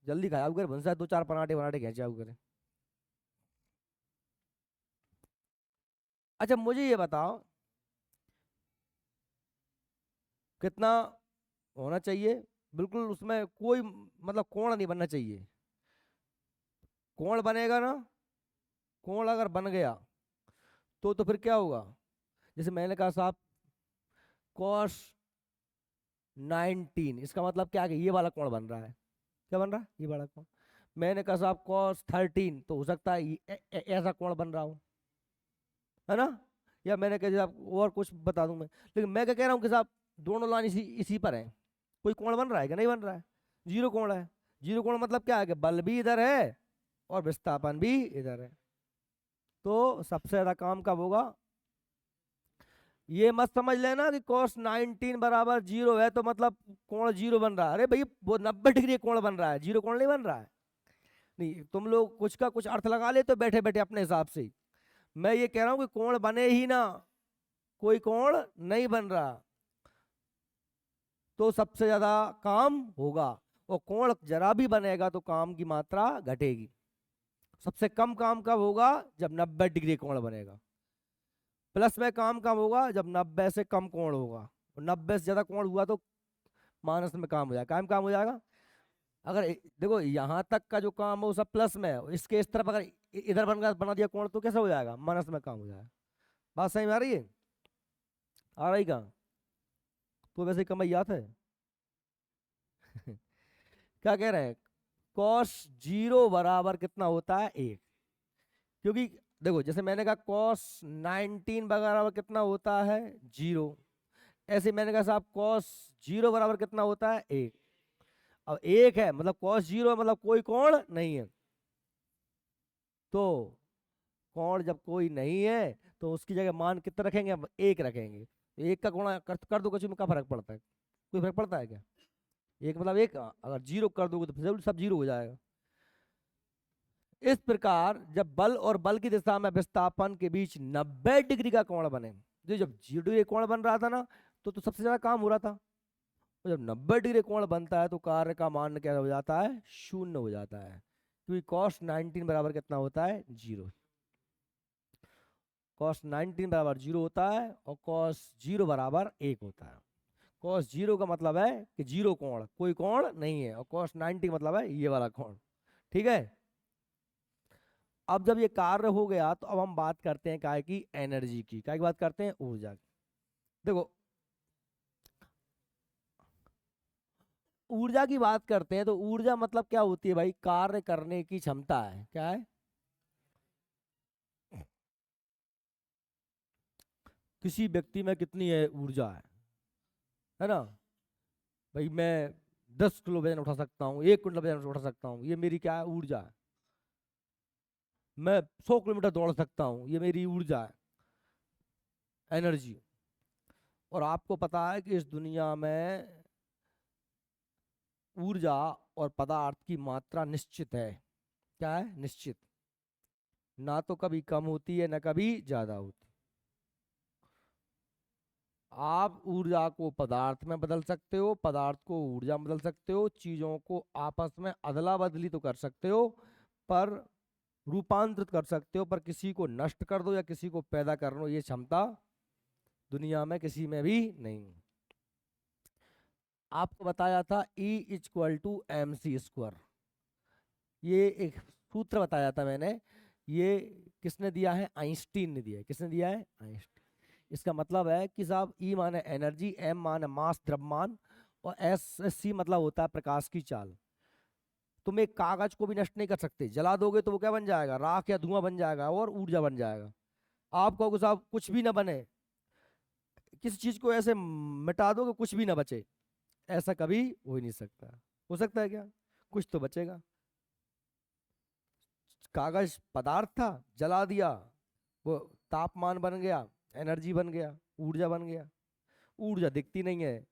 जल्दी खाया कर, भंसा 2-4 पराठे वराठे खींचे आओ करे। अच्छा मुझे ये बताओ, कितना होना चाहिए, बिल्कुल उसमें कोई मतलब कोण नहीं बनना चाहिए। कोण बनेगा ना, कोण अगर बन गया तो फिर क्या होगा, जैसे मैंने कहा साहब कॉस 19, इसका मतलब क्या है कि ये वाला कोण बन रहा है। क्या बन रहा है, ये वाला कोण। मैंने कहा साहब कॉस 13, तो हो सकता है ऐसा कोण बन रहा हो, है ना। या मैंने कहा साहब और कुछ बता दूं मैं, लेकिन मैं क्या कह रहा हूँ कि साहब दोनों लाइन इसी इसी पर है, कोई कोण बन रहा है कि नहीं बन रहा है, 0 कोण है। 0 कोण मतलब क्या है कि बल भी इधर है और विस्थापन भी इधर है, तो सबसे ज्यादा काम कब होगा। ये मत समझ लेना कि cos 19 बराबर 0 है तो मतलब कोण 0 बन रहा है, अरे भाई वो 90 डिग्री कोण बन रहा है, 0 कोण नहीं बन रहा है। नहीं, तुम लोग कुछ का कुछ अर्थ लगा ले तो बैठे बैठे अपने हिसाब से। मैं ये कह रहा हूँ कि कोण बने ही ना, कोई कोण नहीं बन रहा, तो सबसे ज्यादा काम होगा। और कोण जरा भी बनेगा तो काम की मात्रा घटेगी। सबसे कम काम कब होगा? जब 90 डिग्री कोण बनेगा। प्लस में काम कब होगा? जब 90 से कम कोण होगा। और 90 से ज्यादा कोण हुआ तो माइनस में काम हो जाएगा, काम हो जाएगा। अगर देखो यहाँ तक का जो काम है वो सब प्लस में है, इसके इस तरफ अगर इधर बना दिया कोण तो कैसे हो जाएगा? माइनस में काम हो जाएगा। बात सही में आ रही है? आ रही कहाँ? तो वैसे कमाइयात है। क्या कह रहे हैं? कॉस जीरो बराबर कितना होता है? 1। क्योंकि देखो जैसे मैंने कहा कॉस 19 बराबर कितना होता है? 0। ऐसे मैंने कहा साहब कॉस जीरो बराबर कितना होता है? 1। अब 1 है मतलब कॉस जीरो है, मतलब कोई कोण नहीं है। तो कोण जब कोई नहीं है तो उसकी जगह मान कितना रखेंगे? अब 1 रखेंगे। तो 1 का गुणा कर दो, कुछ में क्या फर्क पड़ता है? कोई फर्क पड़ता है क्या? 1 मतलब 1, अगर 0 कर दोगे तो फिर सब 0 हो जाएगा। इस प्रकार जब बल और बल की दिशा में विस्थापन के बीच 90 डिग्री का कोण बने, जो जब 0 डिग्री कोण बन रहा था ना तो सबसे ज्यादा काम हो रहा था। और जब 90 डिग्री कोण बनता है तो कार्य का मान क्या हो जाता है? शून्य हो जाता है। क्योंकि कॉस 19 बराबर कितना होता है? 0। कॉस 19 बराबर 0 होता है और कॉस 0 बराबर 1 होता है। कॉस 0 का मतलब है कि 0 कोण, कोई कोण नहीं है, और कॉस 90 मतलब है ये वाला कोण। ठीक है। अब जब ये कार्य हो गया तो अब हम बात करते हैं काय की? एनर्जी की। काय की बात करते हैं? ऊर्जा की। देखो ऊर्जा की बात करते हैं तो ऊर्जा मतलब क्या होती है भाई? कार्य करने की क्षमता है। क्या है? किसी व्यक्ति में कितनी है? ऊर्जा है ना भाई? मैं 10 किलो वजन उठा सकता हूँ, 1 कुंटल वजन उठा सकता हूँ, ये मेरी क्या है? ऊर्जा है। मैं 100 किलोमीटर दौड़ सकता हूँ, ये मेरी ऊर्जा है, एनर्जी। और आपको पता है कि इस दुनिया में ऊर्जा और पदार्थ की मात्रा निश्चित है। क्या है? निश्चित। ना तो कभी कम होती है ना कभी ज्यादा होती। आप ऊर्जा को पदार्थ में बदल सकते हो, पदार्थ को ऊर्जा में बदल सकते हो, चीजों को आपस में अदला बदली तो कर सकते हो, पर रूपांतरित कर सकते हो, पर किसी को नष्ट कर दो या किसी को पैदा कर दो ये क्षमता दुनिया में किसी में भी नहीं। आपको बताया था E=mc²। ये एक सूत्र बताया था मैंने। ये किसने दिया है? आइंस्टीन ने दिया है। किसने दिया है? आइंस्टीन। इसका मतलब है कि साहब ई माने एनर्जी, एम माने मास द्रव्यमान, और एस सी मतलब होता है प्रकाश की चाल। तुम एक कागज को भी नष्ट नहीं कर सकते, जला दोगे तो वो क्या बन जाएगा? राख या धुआं बन जाएगा और ऊर्जा बन जाएगा। आप कहोगे साहब कुछ भी ना बने, किसी चीज को ऐसे मिटा दो कि कुछ भी ना बचे, ऐसा कभी हो ही नहीं सकता। हो सकता है क्या? कुछ तो बचेगा। कागज पदार्थ था, जला दिया, वो तापमान बन गया, एनर्जी बन गया, ऊर्जा बन गया। ऊर्जा दिखती नहीं है,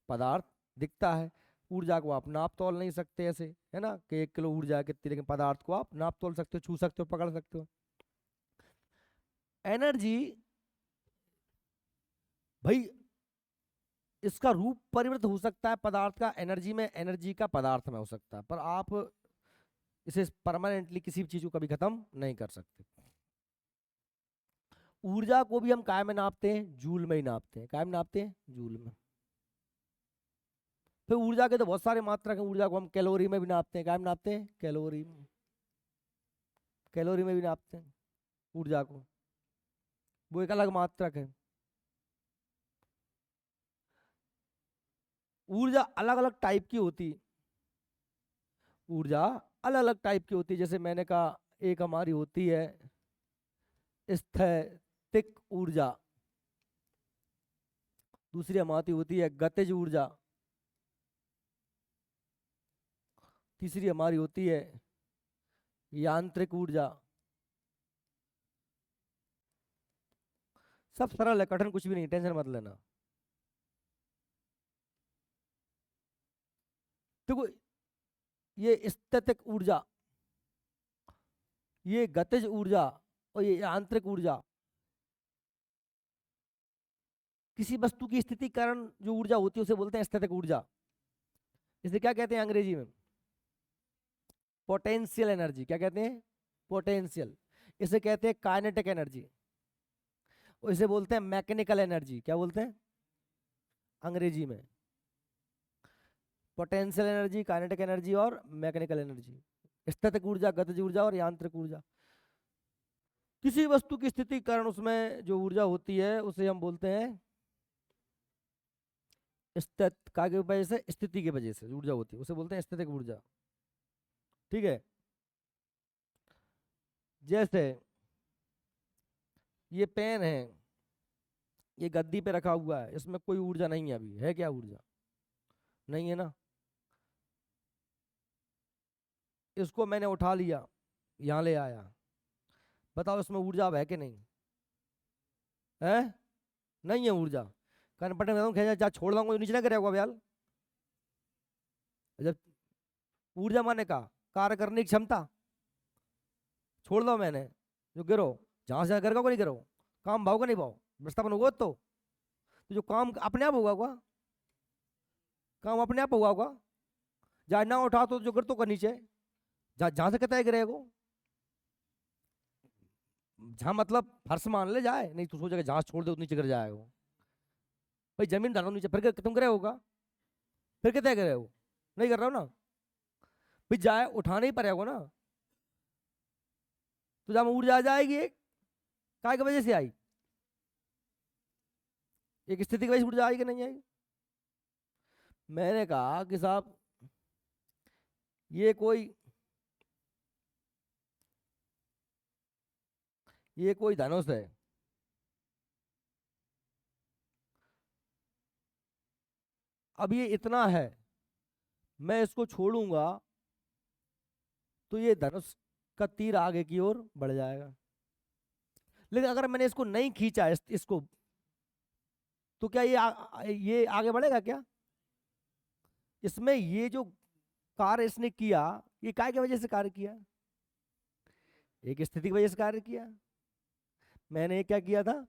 पदार्थ दिखता है। ऊर्जा को आप नाप तोल नहीं सकते ऐसे, है ना, कि 1 किलो ऊर्जा है कितनी, लेकिन पदार्थ को आप नाप तोल सकते हो, छू सकते हो, पकड़ सकते हो। एनर्जी भाई, इसका रूप परिवर्तित हो सकता है पदार्थ का एनर्जी में, एनर्जी का पदार्थ में हो सकता है, पर आप इसे परमानेंटली किसी भी चीज को कभी खत्म नहीं कर सकते। ऊर्जा को भी हम काय में नापते हैं? जूल में ही नापते हैं। काय में नापते हैं? जूल में। फिर ऊर्जा के तो बहुत सारे मात्रक है। ऊर्जा को हम कैलोरी में भी नापते हैं। काय में नापते हैं? कैलोरी में। कैलोरी में भी नापते हैं ऊर्जा को, वो एक अलग मात्रक है। ऊर्जा अलग अलग टाइप की होती है। ऊर्जा अलग अलग टाइप की होती है। जैसे मैंने कहा एक हमारी होती है स्थैतिक ऊर्जा, दूसरी हमारी होती है गतिज ऊर्जा, तीसरी हमारी होती है यांत्रिक ऊर्जा। सब सरल है, कठिन कुछ भी नहीं, टेंशन मत लेना। देखो ये स्थैतिक ऊर्जा, ये गतिज ऊर्जा और ये यांत्रिक ऊर्जा, किसी वस्तु की स्थिति के कारण जो ऊर्जा होती है उसे बोलते हैं स्थैतिक ऊर्जा। इसे क्या कहते हैं अंग्रेजी में? Potential energy. क्या कहते हैं? पोटेंशियल। इसे कहते हैं काइनेटिक एनर्जी, और इसे बोलते हैं मैकेनिकल एनर्जी। क्या बोलते हैं अंग्रेजी में? पोटेंशियल एनर्जी, काइनेटिक एनर्जी और मैकेनिकल एनर्जी। स्थैतिक ऊर्जा, गतिज ऊर्जा और यांत्रिक ऊर्जा। किसी वस्तु की स्थिति के कारण उसमें जो ऊर्जा होती है उसे हम बोलते हैं का के वजह से, स्थिति की वजह से ऊर्जा होती है उसे बोलते हैं स्थैतिक ऊर्जा। ठीक है। जैसे ये पेन है, ये गद्दी पे रखा हुआ है, इसमें कोई ऊर्जा नहीं है अभी, है क्या ऊर्जा? नहीं है ना। इसको मैंने उठा लिया, यहाँ ले आया, बताओ इसमें ऊर्जा अब है कि नहीं? है? नहीं है ऊर्जा। कनपटे में जा छोड़ दूंगा नीचे ना गिरेगा यार। जब ऊर्जा माने का कार्य करने की क्षमता, छोड़ दो मैंने जो गिरो, जहां से गिरेगा को नहीं गिरो, काम भाव का नहीं भाव विस्थापन होगा तो जो काम अपने आप होगा, काम अपने आप होगा। जहाँ ना उठा तो जो गिर तो कर नीचे, जहां से कहता है गिरेगा, जहां मतलब फर्श मान ले जाए, नहीं तो सोचेगा जहां छोड़ दे उतनी नीचे गिर जाएगा। भाई जमीन डालो नीचे, फिर तुम गिरे होगा, फिर कहते गिरे हो, नहीं कर रहा हो ना। भाई जाए उठाने ही पड़ेगा ना, तो जब ऊर्जा आ जाएगी एक काय की वजह से आई, एक स्थिति की वजह से ऊर्जा आएगी नहीं आएगी। मैंने कहा कि साहब ये कोई धनुष है, अब ये इतना है, मैं इसको छोड़ूंगा तो ये धनुष का तीर आगे की ओर बढ़ जाएगा। लेकिन अगर मैंने इसको नहीं खींचा इसको, तो क्या ये आगे बढ़ेगा क्या? इसमें ये जो कार्य इसने किया, ये काय की वजह से कार्य किया? एक स्थिति की वजह से कार्य किया। मैंने क्या किया था?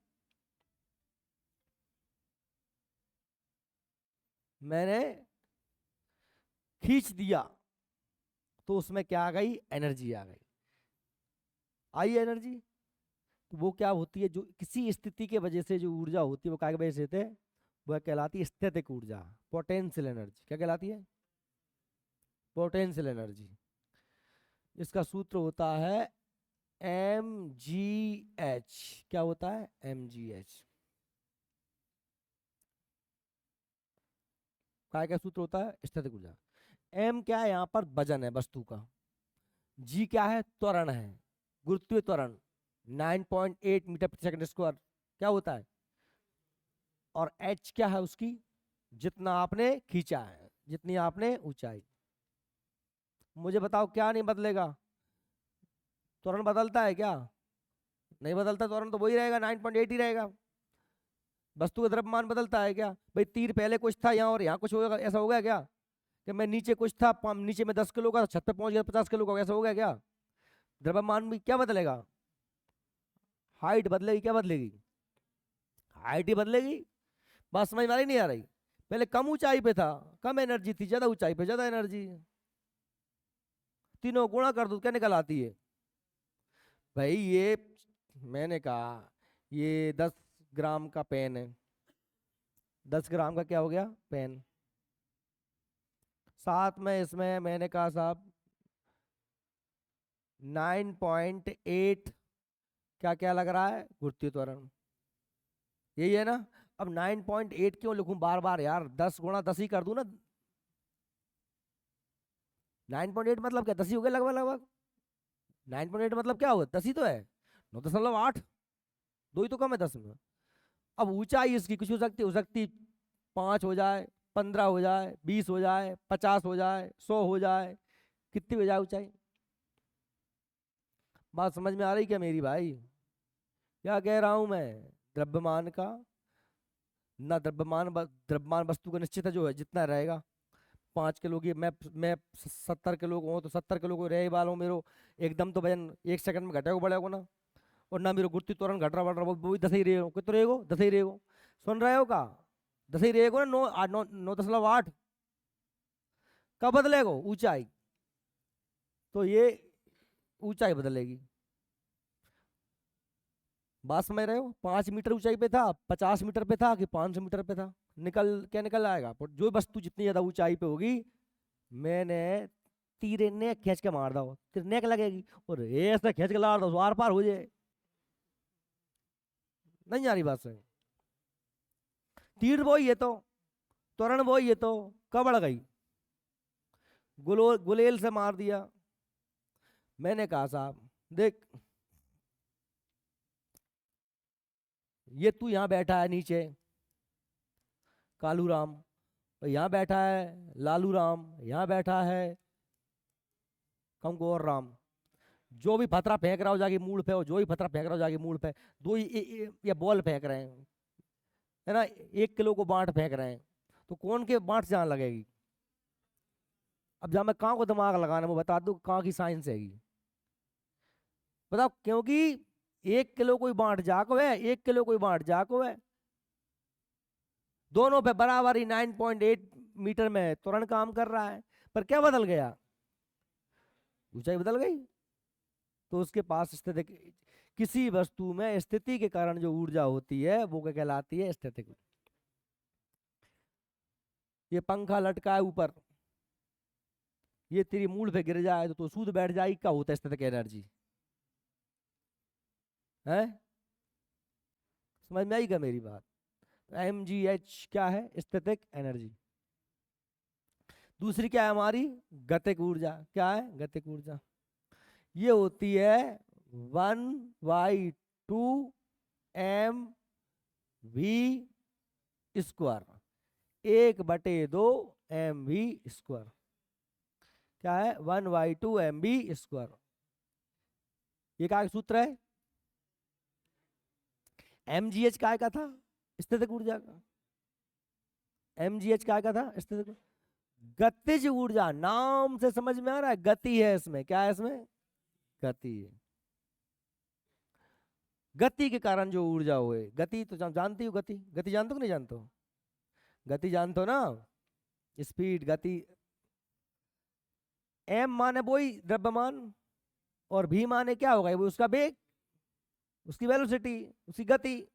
मैंने खींच दिया, तो उसमें क्या आ गई? एनर्जी आ गई। आई एनर्जी। तो वो क्या होती है? जो किसी स्थिति के वजह से जो ऊर्जा होती है वो काय की वजह से होती है? वह कहलाती है स्थैतिक ऊर्जा, पोटेंशियल एनर्जी। क्या कहलाती है? Potential energy. इसका सूत्र होता है mgh। क्या होता है? mgh। काय का सूत्र होता है? स्थैतिक ऊर्जा। m क्या है? यहाँ पर वजन है वस्तु का। g क्या है? त्वरण है, गुरुत्वीय त्वरण 9.8 मीटर प्रति सेकंड स्क्वायर। क्या होता है? और h क्या है उसकी? जितना आपने खींचा है, जितनी आपने ऊंचाई। मुझे बताओ क्या नहीं बदलेगा? त्वरण बदलता है क्या? नहीं बदलता। त्वरण तो वही रहेगा, 9.8 ही रहेगा। वस्तु का द्रव्यमान बदलता है क्या? भाई तीर पहले कुछ था यहाँ और यहाँ कुछ होगा, ऐसा हो गया क्या? कि मैं नीचे कुछ था, नीचे में 10 किलो का, छत पे पहुंच गया 50 किलो का, ऐसा हो गया क्या? द्रव्यमान भी क्या बदलेगा? हाइट बदलेगी। क्या बदलेगी? हाइट ही बदलेगी। बात समझ में आ रही नहीं आ रही? पहले कम ऊंचाई पे था, कम एनर्जी थी, ज्यादा ऊंचाई पे ज्यादा एनर्जी। तीनों गुणा कर दो, क्या निकल आती है? भाई ये मैंने कहा ये 10 ग्राम का पेन है, 10 ग्राम का क्या हो गया? पेन। साथ में इसमें मैंने कहा साहब 9.8 क्या क्या लग रहा है? गुरुत्वीय त्वरण। यही है ना? अब 9.8 क्यों लिखूं बार बार यार? 10 गुणा 10 ही कर दूं ना। 9.8 मतलब क्या? 10 ही हो गया लगभग लगभग। 9.8 मतलब क्या हुआ? 10 ही तो है। 9.8, दो ही तो कम है 10 में। अब ऊंचाई इसकी कुछ हो सकती 5 हो जाए, 15 हो जाए, 20 हो जाए, 50 हो जाए, 100 हो जाए, कितनी हो जाए ऊंचाई? बात समझ में आ रही क्या मेरी भाई? क्या कह रहा हूं मैं? द्रव्यमान का ना, द्रव्यमान वस्तु का निश्चित है, जो है जितना रहेगा। 5 किलो की मैं 70 किलो को हूँ, तो 70 किलो को रहे वाला हूँ मेरो, एकदम तो वजन 1 सेकंड में घटेगा बढ़ेगा ना। और ना मेरे गुरुत्वीय त्वरण घट रहा बढ़ रहा, वो भी 10 ही रहेगा। कितना रहेगा? 10 ही रहेगा। सुन रहे हो का? 10 ही रहेगा ना, 9.8। कब बदलेगा ऊंचाई? तो ये ऊंचाई बदलेगी। बात समझ रहे हो? 5 मीटर ऊंचाई पे था, 50 मीटर पे था कि 500 मीटर पे था, निकल क्या निकल आएगा? पर जो वस्तु जितनी ज्यादा ऊंचाई पे होगी, मैंने तीरे ने खींच के मार दो, तेरे नेक लगेगी, और ऐसे खींच के ला दो आर पार हो जाए। नहीं आ रही बात से? तीर वो ही है तो, त्वरण वो ही है तो, कब अड़ गई? गुलेल से मार दिया। मैंने कहा साहब देख, ये तू यहाँ बैठा है नीचे कालू राम, और यहाँ बैठा है लालू राम, यहाँ बैठा है कंकोर राम। जो भी फतरा फेंक रहा हो जाके मूड पे, और जो भी फतरा फेंक रहा हो जाके मूड पे, दो ही ये बॉल फेंक रहे हैं, है ना, 1 किलो को बांट फेंक रहे हैं, तो कौन के बांट से जान लगेगी? अब जहाँ मैं कहाँ को दिमाग लगाना, मैं बता दूं कहाँ की साइंस हैगी। बताओ, क्योंकि 1 किलो कोई बांट जाको है, 1 किलो कोई बांट जाको है, दोनों पे बराबर ही 9.8 मीटर में त्वरण काम कर रहा है, पर क्या बदल गया? ऊंचाई बदल गई। तो उसके पास स्थिति, किसी वस्तु में स्थिति के कारण जो ऊर्जा होती है वो क्या कहलाती है? स्थितिक। ये पंखा लटका है ऊपर, ये तेरी मूल पे गिर जाए तो सूद बैठ जाएगी, क्या होता है स्थितिक एनर्जी? है? समझ में आई क्या मेरी बात? mgh क्या है? स्थितिक एनर्जी। दूसरी क्या है हमारी? गतिक ऊर्जा। क्या है? गतिक ऊर्जा। ये होती है 1/2 mv², 1/2 mv²। क्या है? 1/2 mv²। ये क्या सूत्र है? mgh काय का था? स्थितिक ऊर्जा का। mgh काय का था? स्थितिक। गतिज ऊर्जा, नाम से समझ में आ रहा है, गति है इसमें। क्या है इसमें? गति है। गति के कारण जो ऊर्जा हुए, गति तो जानती हो, गति, गति जानते हो कि नहीं जानते हो? गति जानते हो ना? स्पीड, गति। एम माने वही द्रव्यमान, और भी माने क्या होगा? वो उसका वेग, उसकी वेलोसिटी, उसकी गति।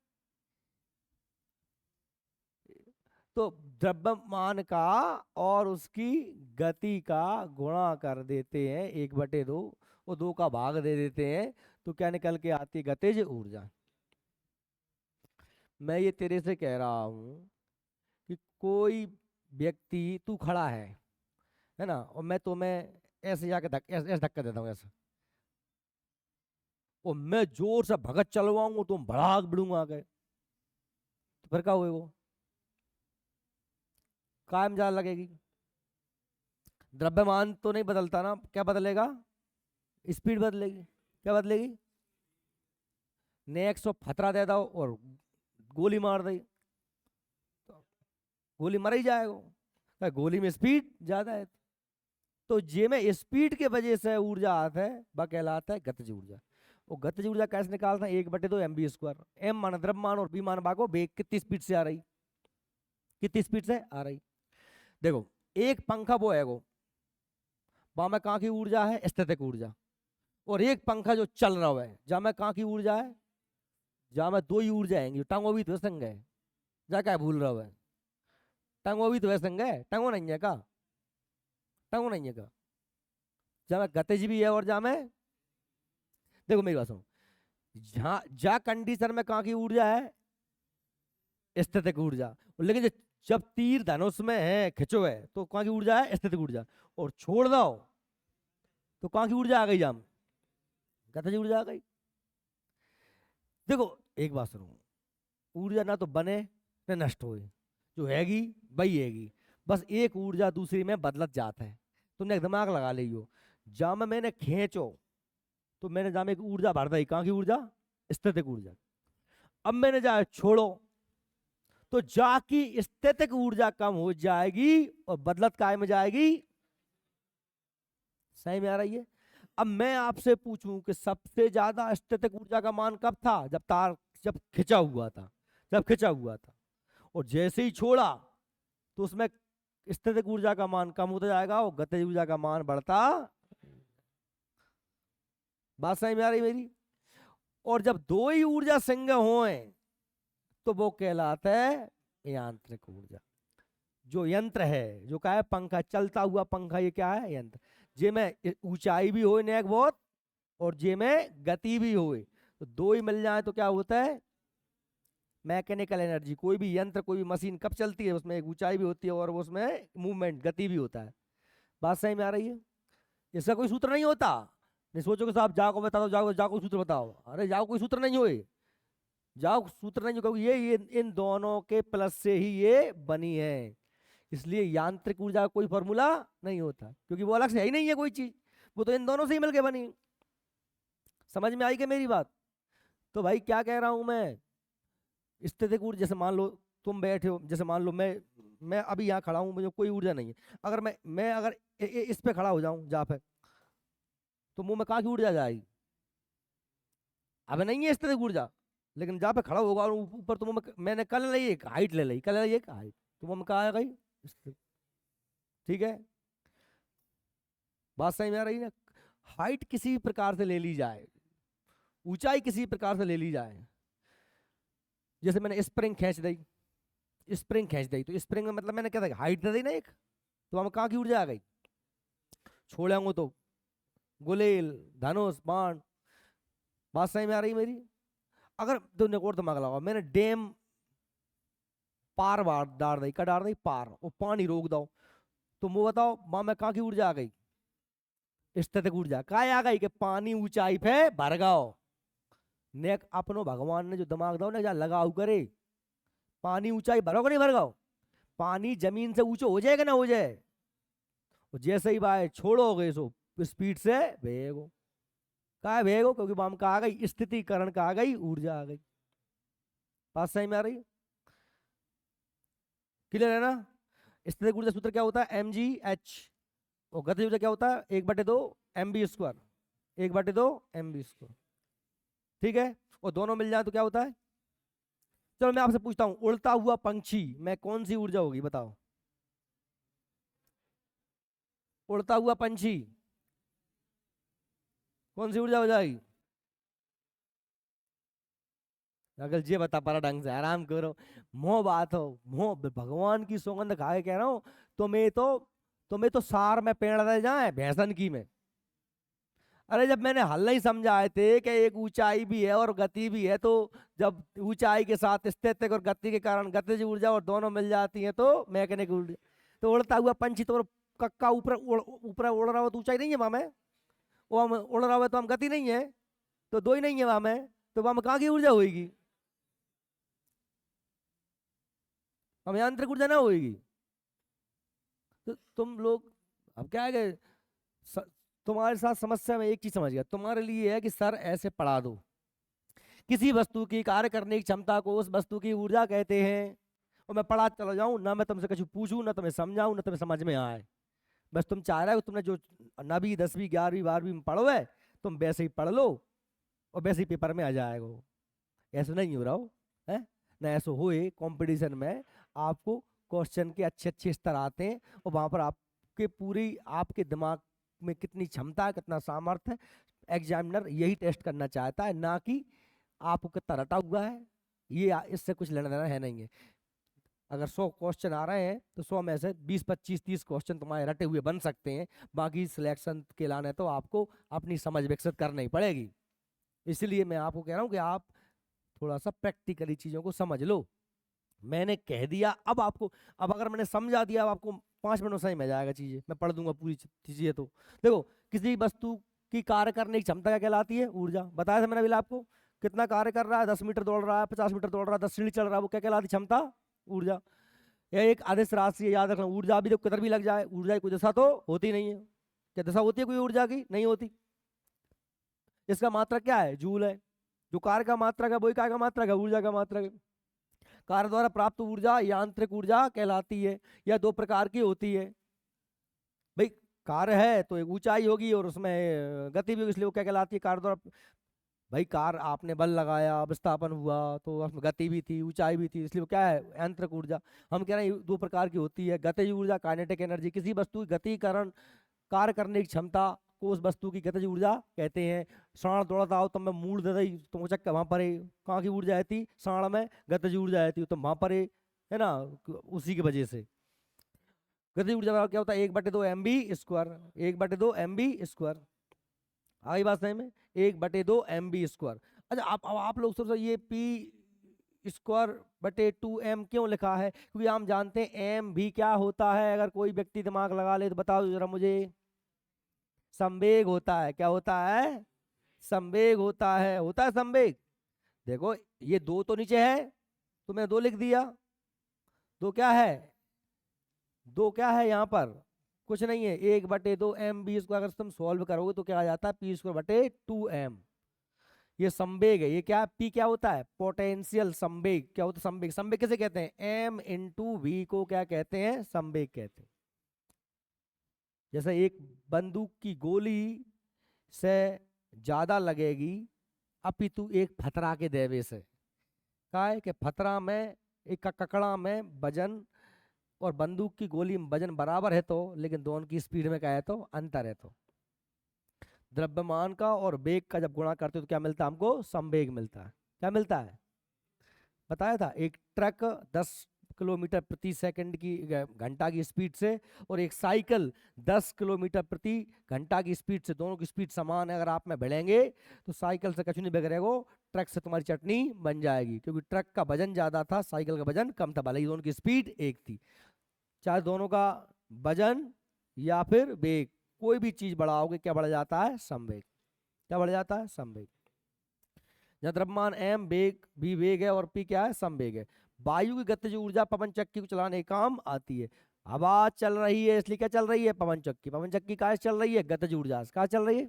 तो द्रव्यमान का और उसकी गति का गुणा कर देते हैं 1/2, और 2 का भाग दे देते हैं, तो क्या निकल के आती है? गतिज ऊर्जा। मैं ये तेरे से कह रहा हूं कि कोई व्यक्ति, तू खड़ा है ना, और मैं तुम्हें ऐसे जाके ऐसे धक्का देता हूँ ऐसे, और मैं जोर से भगत चलवाऊंगा, तुम भड़ाक बिड़ूंगा आगे, तो फिर क्या हुए? वो कायम जान लगेगी। द्रव्यमान तो नहीं बदलता ना, क्या बदलेगा? स्पीड बदलेगी। क्या बदलेगी? नेक्स्ट तो फतरा दे दो और गोली मार दी, तो गोली मर ही जाएगा, गोली में स्पीड ज्यादा है। तो जे में स्पीड के वजह से ऊर्जा आता है, वह कहलाता है गतिज ऊर्जा। और गतिज ऊर्जा कैसे निकालता है? 1/2 mv²। एम मान द्रव्यमान और बी मान भागो वेग, कितनी स्पीड से आ रही, कितनी स्पीड से आ रही। देखो, एक पंखा वो है, वो वहां में कहाँ की ऊर्जा है? स्थितिक ऊर्जा। और एक पंखा जो चल रहा है, जहां में कहाँ की ऊर्जा है? जहां में 2 ही ऊर्जा आएंगी। टंगो भी तो संग है, जा क्या भूल रहा है? टंगो भी तो संग है, टंगो नहीं है का? टंगो नहीं है का? जहां में गतिज भी है और जहां में, देखो मेरी बात सुनो, जहां जा कंडीशन में कहाँ की ऊर्जा है? स्थितिक ऊर्जा। लेकिन जब तीर धनुष में है, खिंचो है, तो कहाँ की ऊर्जा है? स्थितिक ऊर्जा। और छोड़ दो तो कहाँ की ऊर्जा आ गई? जाम, गतिज ऊर्जा आ गई। देखो एक बात सुनो, ऊर्जा ना तो बने न नष्ट होए, जो हैगी वही हैगी, बस एक ऊर्जा दूसरी में बदलत जाता है। तुमने एक दिमाग लगा लियो, जहां में मैंने खींचो तो मैंने जहां में एक ऊर्जा भर दी, कहाँ की ऊर्जा? स्थितिक ऊर्जा। अब मैंने जाए छोड़ो तो जाकी स्थितिक ऊर्जा कम हो जाएगी और बदलत काय में जाएगी। सही में आ रही है? अब मैं आपसे पूछूं कि सबसे ज्यादा स्थितिक ऊर्जा का मान कब था? जब तार, जब खिंचा हुआ था, जब खिंचा हुआ था। और जैसे ही छोड़ा तो उसमें स्थितिक ऊर्जा का मान कम होता जाएगा और गतिज ऊर्जा का मान बढ़ता। बात समझ में आ रही मेरी? और जब दो ही ऊर्जा संग होए तो वो कहलाता है यांत्रिक ऊर्जा। जो यंत्र है, जो क्या है, पंखा, चलता हुआ पंखा, ये क्या है? यंत्र। जे में ऊंचाई भी होए नेक बहुत और जे में गति भी होए, तो दो ही मिल जाए तो क्या होता है? Mechanical energy. कोई भी यंत्र, कोई भी मशीन कब चलती है? उसमें एक ऊंचाई भी होती है और उसमें मूवमेंट, गति भी होता है। बात सही में आ रही है? इसका कोई सूत्र नहीं होता। नहीं सोचो कि साहब जाओ बता दो, जाओ जाओ कोई सूत्र बताओ। अरे जाओ, कोई सूत्र नहीं होए, जाओ सूत्र नहीं हो, क्योंकि ये इन दोनों के प्लस से ही ये बनी है। इसलिए यांत्रिक ऊर्जा का कोई फॉर्मूला नहीं होता, क्योंकि वो अलग से है ही नहीं है कोई चीज, वो तो इन दोनों से ही मिलके बनी। समझ में आई क्या मेरी बात? तो भाई क्या कह रहा हूं मैं, स्थितिक ऊर्जा, जैसे मान लो तुम बैठे हो, जैसे मान लो मैं अभी यहाँ खड़ा हूँ, मुझे कोई ऊर्जा नहीं है। अगर मैं अगर इस पे खड़ा हो जाऊं जहाँ पे, तो मुंह में कहाँ की ऊर्जा जाएगी? अब नहीं है स्थितिक ऊर्जा, लेकिन जहाँ पे खड़ा होगा और ऊपर तो मुंह में, मैंने कल ली एक हाइट ले ली, कल ली एक हाइट, तो मुंह में कहाँ आ गई? स्थितिक। ठीक है, बात सही में आ रही है ना? हाइट किसी प्रकार से ले ली जाए, ऊंचाई किसी प्रकार से ले ली जाए, जैसे मैंने स्प्रिंग खींच दी, स्प्रिंग खींच दी, तो स्प्रिंग में मतलब मैंने क्या था, हाइट दे दी ना एक, तो हम कहाँ की ऊर्जा आ गई? छोड़ेंगे तो गुलेल, धनुष, बाण। बात सही में आ रही मेरी? अगर तुमने और दिमाग लगाओ, मैंने डैम पार बार डाल दी, क्या डाल दी? पार, और पानी रोक दो, तो वो बताओ माँ में कहाँ की ऊर्जा आ गई? स्थितिक ऊर्जा। क्या आ गई? कि पानी ऊंचाई पे भर गओ। नेक अपनो भगवान ने जो दिमाग दो ना, जहाँ लगाओ करे, पानी ऊंचाई भरोगे नहीं भर गओ, पानी जमीन से ऊंचा हो जाएगा ना हो जाए, और जैसे ही भाई छोड़ोगे सो स्पीड से भेगो। कहा भेगो? क्योंकि बाम का आ गई स्थितिकरण, का आ गई ऊर्जा आ गई। बात सही में आ रही? क्लियर है ना? स्थितिक ऊर्जा सूत्र क्या होता है? mgh। और गतिज ऊर्जा क्या होता है? 1/2 mv², 1/2 mv²। ठीक है, और दोनों मिल जाए तो क्या होता है? चलो मैं आपसे पूछता हूं, उड़ता हुआ पंछी में कौन सी ऊर्जा होगी बताओ? उड़ता हुआ पंछी कौन सी ऊर्जा हो जाएगी? अगर ये बता पा रहा ढंग से, आराम करो। मोह बात हो, मोह भगवान की सौगंध खा के कह रहा हूं। तुम्हें तो सार में पेड़ रह जाए भैंसन की में। अरे जब मैंने हल नहीं समझाए थे कि एक ऊंचाई भी है और गति भी है, तो जब ऊंचाई के साथ स्थितिक और गति के कारण गतिज ऊर्जा और दोनों मिल जाती है तो मैकेनिकल ऊर्जा। तो उड़ता हुआ पंछी तो कक्का ऊपर ऊपर उड़ रहा हो तो ऊंचाई नहीं है वहां में, वो हम उड़ रहा हो तो हम गति नहीं है, तो दो ही नहीं है वहां में, तो वहां में कहाँ की ऊर्जा होगी? हम यांत्रिक ऊर्जा ना होगी। तो तुम लोग, अब क्या है कि स- तुम्हारे साथ समस्या में एक चीज समझ गया, तुम्हारे लिए है कि सर ऐसे पढ़ा दो, किसी वस्तु की कार्य करने की क्षमता को उस वस्तु की ऊर्जा कहते हैं, और मैं पढ़ा चला जाऊं ना, मैं तुमसे कुछ पूछूं ना, तुम्हें समझाऊं ना, तुम्हें समझ में आए। बस तुम चाह रहे हो, तुमने जो 9वीं 10वीं 11वीं 12वीं में पढ़ो है, तुम वैसे ही पढ़ लो और वैसे ही पेपर में आ जाएगा वो। ऐसा नहीं हो रहा हो, है ना? ऐसा होए कंपटीशन में आपको क्वेश्चन के अच्छे अच्छे स्तर आते हैं, और वहां पर आपके पूरी, आपके दिमाग में कितनी क्षमता है, कितना सामर्थ्य है, एग्जामिनर यही टेस्ट करना चाहता है, ना कि आपको कितना रटा हुआ है। ये इससे कुछ लेना देना है नहीं है। अगर 100 क्वेश्चन आ रहे हैं तो 100 में से 20 25 30 क्वेश्चन तुम्हारे रटे हुए बन सकते हैं, बाकी सिलेक्शन के लाने तो आपको अपनी समझ विकसित करनी पड़ेगी। इसलिए मैं आपको कह रहा हूँ कि आप थोड़ा सा प्रैक्टिकली चीजों को समझ लो। मैंने कह दिया, अब आपको, अब अगर मैंने समझा दिया, अब आपको 5 मिनट में समझ में आ जाएगा चीजें, मैं पढ़ दूंगा पूरी चीजें। तो देखो, किसी वस्तु की कार्य करने की क्षमता क्या कहलाती है? ऊर्जा। बताया था मैंने अभी आपको, कितना कार्य कर रहा है, 10 मीटर दौड़ रहा है, 50 मीटर दौड़ रहा है, 10 सीढ़ी चढ़ रहा है, वो क्या कहलाती है? क्षमता, ऊर्जा। यह एक आदेश राशि है, याद रखना। ऊर्जा भी तो किधर भी लग जाए, ऊर्जा की कोई दशा तो होती नहीं है। क्या दशा होती है कोई ऊर्जा की? नहीं होती। इसका मात्रक क्या है? जूल है। जो कार्य का मात्रक है वही कार्य का मात्रक है, ऊर्जा का मात्रक है। कार्य द्वारा प्राप्त ऊर्जा यांत्रिक ऊर्जा कहलाती है। यह दो प्रकार की होती है भाई। कार्य है तो एक ऊंचाई होगी और उसमें गति भी होगी, इसलिए वो क्या कहलाती है? कार्य द्वारा भाई कार आपने बल लगाया, विस्थापन हुआ, तो उसमें गति भी थी, ऊंचाई भी थी, इसलिए वो क्या है, यांत्रिक ऊर्जा। हम कह रहे हैं ये दो प्रकार की होती है, गतिज ऊर्जा, काइनेटिक एनर्जी। किसी वस्तु की गति कारण कार्य करने की क्षमता को उस वस्तु की गतिज ऊर्जा कहते हैं। साण दौड़ता हो तो मैं मूड दे दी तो चक्कर वहां पर है, कहाँ की ऊर्जा है थी, साण में गतिज ऊर्जा है थी तो वहां पर है ना, उसी की वजह से। गतिज ऊर्जा बराबर क्या होता है, 1/2 mv², 1/2 mv²। आई बात सही में, 1/2 mv²। अच्छा अब आप लोग सोचो ये p²/2m क्यों लिखा है, क्योंकि हम जानते हैं एम भी क्या होता है, अगर कोई व्यक्ति दिमाग लगा ले तो बताओ जरा मुझे। संवेग होता है। क्या होता है, संवेग होता है संवेग। देखो ये दो तो नीचे है तो मैंने दो लिख दिया, दो क्या है, दो क्या है यहाँ पर, कुछ नहीं है। 1/2 mv², अगर तुम सॉल्व करोगे तो क्या आ जाता है, p²/2m। ये संवेग है। ये क्या, पी क्या होता है, पोटेंशियल संवेग। क्या होता है संवेग, संवेग किसे कहते हैं, m/v को क्या कहते हैं, संवेग कहते हैं। जैसे एक बंदूक की गोली से ज्यादा लगेगी अपितु एक फतरा के देवे से। क्या है कि फतरा में, एक ककड़ा में वजन और बंदूक की गोली में वजन बराबर है तो, लेकिन दोनों की स्पीड में क्या है तो अंतर है, तो द्रव्यमान का और वेग का जब गुणा करते हो तो क्या मिलता है हमको, संवेग मिलता है। क्या मिलता है, बताया था। एक ट्रक 10 किलोमीटर प्रति सेकंड की घंटा की स्पीड से, और एक साइकिल 10 किलोमीटर प्रति घंटा की स्पीड से, दोनों की स्पीड समान है, अगर आप में भिड़ेंगे तो साइकिल से कछु नहीं बिगड़ेगो, ट्रक से तुम्हारी चटनी बन जाएगी, क्योंकि ट्रक का वजन ज्यादा था, साइकिल का वजन कम था, भले ही दोनों की स्पीड एक थी। चाहे दोनों का वजन या फिर वेग, कोई भी चीज बढ़ाओगे क्या बढ़ जाता है, संवेग। क्या बढ़ जाता है, संवेग। जहाँ द्रव्यमान एम वेग भी वेग है और पी क्या है, संवेग है। वायु की गतिज ऊर्जा पवन चक्की को चलाने के काम आती है। हवा चल रही है इसलिए क्या चल रही है, पवन चक्की। पवन चक्की का चल रही है, गतिज ऊर्जा से। कहाँ चल रही है,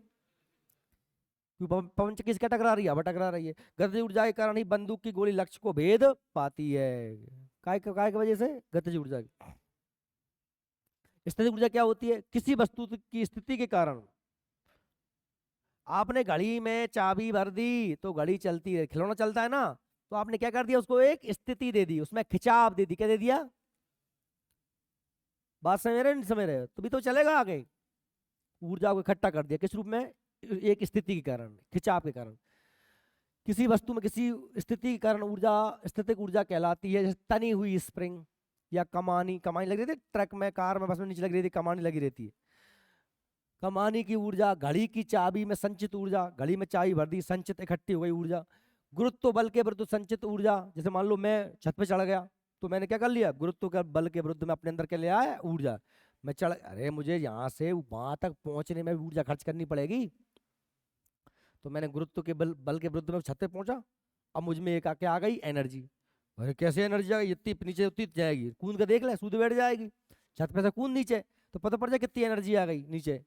क्यों पवन चक्की से क्या टकरा रही है, हवा टकरा रही है। गतिज ऊर्जा के कारण ही बंदूक की गोली लक्ष्य को भेद पाती है। काय की वजह से, गतिज ऊर्जा की। स्थितिज ऊर्जा क्या होती है, किसी वस्तु की स्थिति के कारण। आपने घड़ी में चाबी भर दी तो घड़ी चलती है, खिलौना चलता है ना, तो आपने क्या कर दिया, उसको एक स्थिति दे दी, उसमें खिंचाव दे दी। क्या दे दिया, बात समझ रहे नहीं समझ रहे, तो भी तो चलेगा आगे। ऊर्जा को इकट्ठा कर दिया किस रूप में, एक स्थिति के कारण, खिंचाव के कारण। किसी वस्तु में किसी स्थिति के कारण ऊर्जा स्थितिक ऊर्जा कहलाती है। जैसे तनी हुई स्प्रिंग या कमानी, कमानी लगी रहती है ट्रक में, कार में, बस में नीचे लगी रहती है, कमानी लगी रहती है। कमानी की ऊर्जा, घड़ी की चाबी में संचित ऊर्जा, घड़ी में चाबी भर दी, संचित इकट्ठी हो गई ऊर्जा। गुरुत्व बल के विरुद्ध संचित ऊर्जा, जैसे मान लो मैं छत पे चढ़ गया तो मैंने क्या कर लिया, गुरुत्व के बल के विरुद्ध में अपने अंदर के ले आया ऊर्जा। मैं चढ़, अरे मुझे यहाँ से वहां तक पहुंचने में भी ऊर्जा खर्च करनी पड़ेगी, तो मैंने गुरुत्व के बल के विरुद्ध में छत पे पहुंचा। अब मुझ में एक आके आ गई एनर्जी। अरे कैसे एनर्जी आ गई, इतनी नीचे उतनी जाएगी, कूद के देख ले, सूद बैठ जाएगी। छत पे से कूद नीचे तो पता पड़ जाए कितनी एनर्जी आ गई नीचे,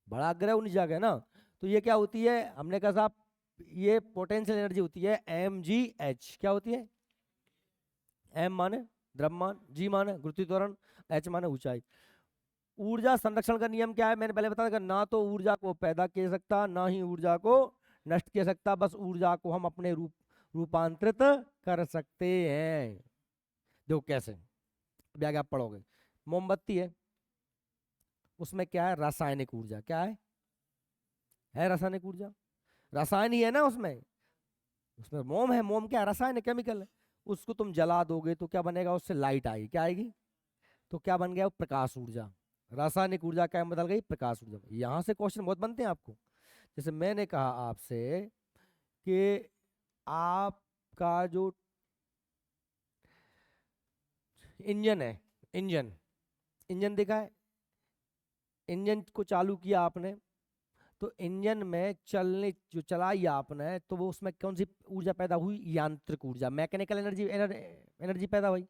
बड़ा आग्रह नीचे आ गया ना। तो ये क्या होती है, हमने कहा साहब ये पोटेंशियल एनर्जी होती है, mgh। क्या होती है, m माने द्रव्यमान, g माने गुरुत्वीय त्वरण, h माने ऊंचाई। ऊर्जा संरक्षण का नियम क्या है, मैंने पहले बताया था, ना तो ऊर्जा को पैदा किया सकता, ना ही ऊर्जा को नष्ट किया सकता, बस ऊर्जा को हम अपने रूपांतरित कर सकते हैं। देखो कैसे, अभी आगे आप पढ़ोगे। मोमबत्ती है, उसमें क्या है, रासायनिक ऊर्जा। क्या है रासायनिक ऊर्जा, रसायन ही है ना उसमें। उसमें मोम है, मोम क्या है, रसायन है, केमिकल है। उसको तुम जला दोगे तो क्या बनेगा, उससे लाइट आएगी। क्या आएगी, तो क्या बन गया, वो प्रकाश ऊर्जा। रासायनिक ऊर्जा क्या बदल गई, प्रकाश ऊर्जा। यहाँ से क्वेश्चन बहुत बनते हैं आपको। जैसे मैंने कहा आपसे कि आपका जो इंजन है, इंजन इंजन देखा है, इंजन को चालू किया आपने तो इंजन में चलने जो चलाई आपने तो वो उसमें कौन सी ऊर्जा पैदा हुई, यांत्रिक ऊर्जा, मैकेनिकल एनर्जी, एनर्जी पैदा हुई।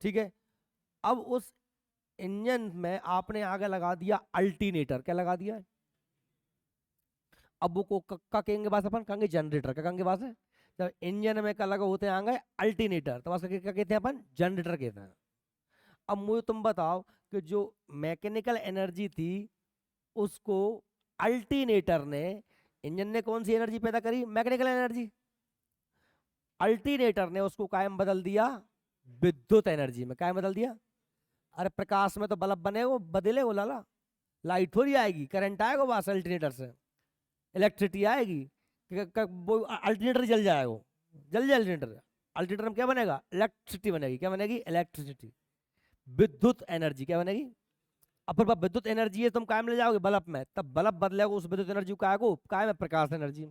ठीक है, अब उस इंजन में आपने आगे लगा दिया अल्टरनेटर। क्या लगा दिया, अब वो को का कहेंगे पास, अपन कहेंगे जनरेटर। क्या कहेंगे पास है, जब इंजन में का लगा होते हैं आगे अल्टरनेटर, तो क्या कहते हैं अपन, जनरेटर कहते हैं। अब मुझे तुम बताओ कि जो मैकेनिकल एनर्जी थी उसको अल्टरनेटर ने इंजन ने कौन सी एनर्जी पैदा करी? Mechanical energy. अल्टरनेटर ने उसको कायम बदल दिया विद्युत एनर्जी में। कायम बदल दिया। अरे प्रकाश में तो बल्ब बने वो बदले वो लाला, लाइट थोड़ी आएगी, करंट आएगा बस अल्टरनेटर से, इलेक्ट्रिसिटी आएगी। वो अल्टरनेटर जल जाएगा, वो जल जाए अल्टरनेटर। अल्टरनेटर में क्या बनेगा? इलेक्ट्रिसिटी बनेगी। क्या बनेगी? इलेक्ट्रिसिटी, विद्युत एनर्जी। क्या बनेगी? अब फिर विद्युत एनर्जी है, तुम कायम ले जाओगे बल्ब में, तब बल्ब बदलेगा उस विद्युत एनर्जी को कायम है प्रकाश एनर्जी।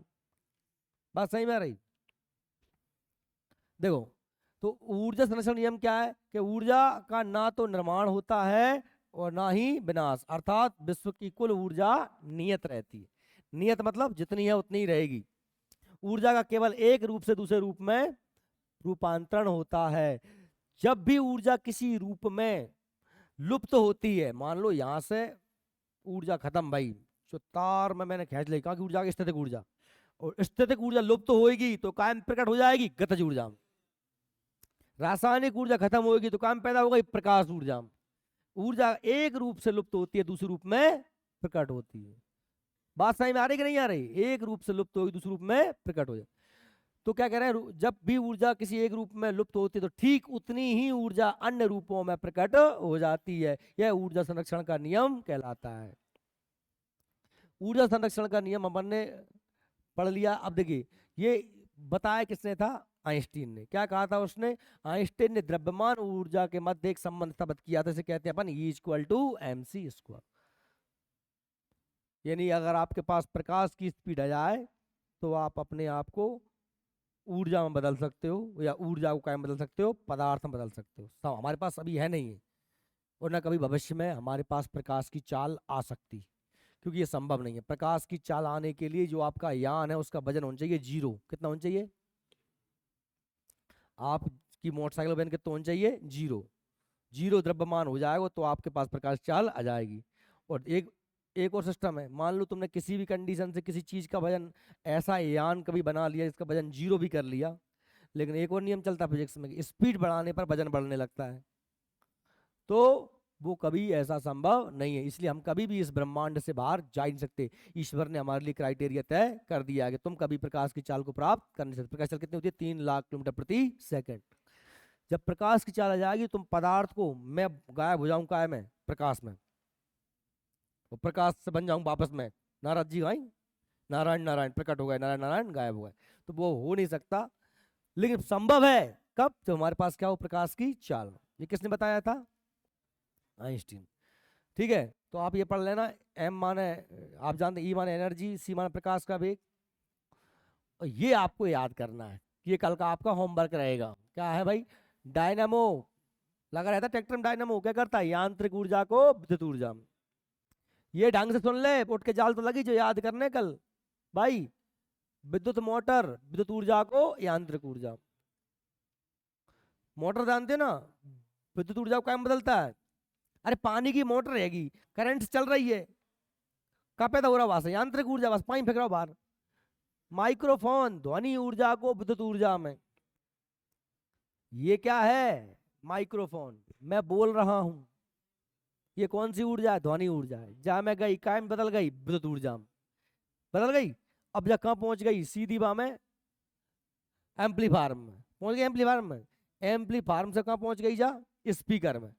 बात सही में आ रही? देखो, तो ऊर्जा संरक्षण नियम क्या है कि ऊर्जा का ना तो निर्माण होता है और ना ही विनाश, अर्थात विश्व की कुल ऊर्जा नियत रहती है। नियत मतलब जितनी है उतनी ही रहेगी। ऊर्जा का केवल एक रूप से दूसरे रूप में रूपांतरण होता है। जब भी ऊर्जा किसी रूप में लुप्त होती है, मान लो यहां से ऊर्जा खत्म भाई, जो तार में मैंने खींच ली, कहा की ऊर्जा? स्थितिक ऊर्जा। और स्थितिक ऊर्जा लुप्त होगी तो कायम प्रकट हो जाएगी गतिज ऊर्जा। रासायनिक ऊर्जा खत्म होगी तो काम पैदा होगा प्रकाश ऊर्जा। ऊर्जा एक रूप से लुप्त होती है, दूसरे रूप में प्रकट होती है। बात समझ में आ रही कि नहीं आ रही? एक रूप से लुप्त होगी, दूसरे रूप में प्रकट हो जाए। तो क्या कह रहे हैं? जब भी ऊर्जा किसी एक रूप में लुप्त होती है तो ठीक उतनी ही ऊर्जा अन्य रूपों में प्रकट हो जाती है। यह ऊर्जा संरक्षण का नियम कहलाता है। ऊर्जा संरक्षण का नियम अपन ने पढ़ लिया। अब देखिए, ये बताया किसने था? आइंस्टीन ने। क्या कहा था उसने? आइंस्टीन ने द्रव्यमान ऊर्जा के मध्य एक संबंध स्थापित किया था, इसे कहते हैं अपन E=mc²। यानी अगर आपके पास प्रकाश की स्पीड आ जाए तो आप अपने आप को ऊर्जा में बदल सकते हो, या ऊर्जा को क्या में बदल सकते हो? पदार्थ में बदल सकते हो। सब हमारे पास अभी है नहीं है, और ना कभी भविष्य में हमारे पास प्रकाश की चाल आ सकती, क्योंकि ये संभव नहीं है। प्रकाश की चाल आने के लिए जो आपका यान है उसका वजन होना चाहिए 0। कितना होना चाहिए? आपकी मोटरसाइकिल वजन कितना होना चाहिए? 0। 0 द्रव्यमान हो जाएगा तो आपके पास प्रकाश चाल आ जाएगी। और एक और सिस्टम है, मान लो तुमने किसी भी कंडीशन से किसी चीज का वजन, ऐसा यान कभी बना लिया जिसका वजन 0 भी कर लिया, लेकिन एक और नियम चलता है फिजिक्स में, स्पीड बढ़ाने पर वजन बढ़ने लगता है, तो वो कभी ऐसा संभव नहीं है। इसलिए हम कभी भी इस ब्रह्मांड से बाहर जा ही नहीं सकते। ईश्वर ने हमारे लिए क्राइटेरिया तय कर दिया है कि तुम कभी प्रकाश की चाल को प्राप्त कर नहीं सकते। प्रकाश चाल कितनी होती है? 3 लाख किलोमीटर प्रति सेकंड। जब प्रकाश की चाल आ जाएगी तुम पदार्थ को, मैं गायब हो जाऊं काय में? प्रकाश में, और प्रकाश से बन जाऊं वापस में नारद जी भाई, नारायण नारायण प्रकट हो गए, नारायण नारायण गायब हो गए। तो वो हो नहीं सकता, लेकिन संभव है। कब? जब हमारे पास क्या हो? प्रकाश की चाल। ये किसने बताया था? आइंस्टीन। ठीक है, तो आप ये पढ़ लेना। एम माने, आप जानते, ई माने एनर्जी, सी माने प्रकाश का वेग। और ये आपको याद करना है, ये कल का आपका होमवर्क रहेगा। क्या है भाई? डायनामो लगा रहता है ट्रैक्टर में। डायनामो क्या करता है? यांत्रिक ऊर्जा को विद्युत ऊर्जा में। ये ढंग से सुन ले, उठ के जाल तो लगी जो याद करने कल भाई। विद्युत मोटर विद्युत ऊर्जा को यांत्रिक ऊर्जा। मोटर जानते हो ना, विद्युत ऊर्जा को क्या में बदलता है? अरे पानी की मोटर रहेगी, करंट चल रही है, कहाँ पैदा हो रहा? वहां से यांत्रिक ऊर्जा, बस पानी फेंक रहा हो बाहर। माइक्रोफोन ध्वनि ऊर्जा को विद्युत ऊर्जा में। ये क्या है? माइक्रोफोन, मैं बोल रहा हूं, ये कौन सी ऊर्जा है? ध्वनि ऊर्जा है। जहां मैं गई कायम बदल गई विद्युत ऊर्जा में, बदल गई। अब जब कहां पहुंच गई? सीधी बाह में एम्पलीफायर में पहुंच गई। एम्पलीफायर में, एम्पलीफायर से कहां पहुंच गई? जा स्पीकर में।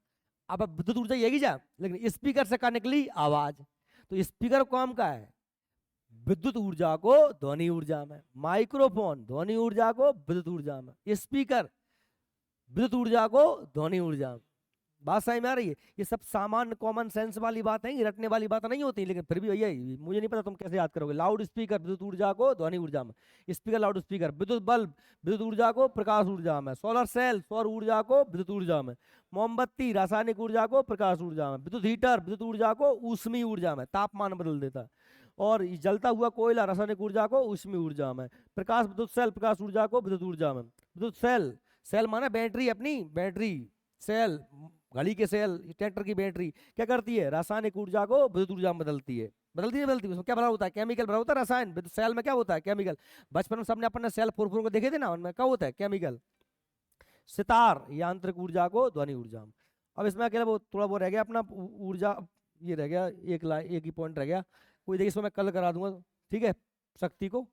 अब विद्युत ऊर्जा येगी जा, लेकिन स्पीकर से कहां निकली? आवाज। तो स्पीकर काम का है? विद्युत ऊर्जा को ध्वनि ऊर्जा में। माइक्रोफोन ध्वनि ऊर्जा को विद्युत ऊर्जा में। स्पीकर विद्युत ऊर्जा को ध्वनि ऊर्जा में। बात समझ में आ रही है? ये सब सामान्य कॉमन सेंस वाली बात है, रटने वाली बात नहीं होती, लेकिन फिर भी भैया मुझे नहीं पता तुम कैसे याद करोगे। लाउड स्पीकर विद्युत ऊर्जा को ध्वनि ऊर्जा में। Speaker loud speaker. विद्युत बल्ब विद्युत ऊर्जा को प्रकाश ऊर्जा में। सोलर सेल सौर ऊर्जा को विद्युत ऊर्जा में। मोमबत्ती रासायनिक ऊर्जा को प्रकाश ऊर्जा में। विद्युत हीटर विद्युत ऊर्जा को ऊष्मीय ऊर्जा में, तापमान बदल देता है। और जलता हुआ कोयला रासायनिक ऊर्जा को ऊष्मीय ऊर्जा में। प्रकाश विद्युत सेल प्रकाश ऊर्जा को विद्युत ऊर्जा में। विद्युत सेल, सेल माना बैटरी, अपनी बैटरी। सेल घड़ी के सेल, ट्रैक्टर की बैटरी क्या करती है? रासायनिक ऊर्जा को विद्युत ऊर्जा में बदलती है। बदलती है, बदलती है। उसमें क्या भरा होता है? केमिकल भरा होता है। रसायन सेल में क्या होता है? केमिकल। बचपन में सबने अपने सेल फोर को देखे थे ना, उनमें क्या होता है? केमिकल। सितार यांत्रिक ऊर्जा को ध्वनि ऊर्जा में। अब इसमें अकेला वो थोड़ा वो रह गया अपना ऊर्जा, ये रह गया एक ही पॉइंट रह गया। कोई देखिए इसको मैं कल करा दूंगा, ठीक है। शक्ति को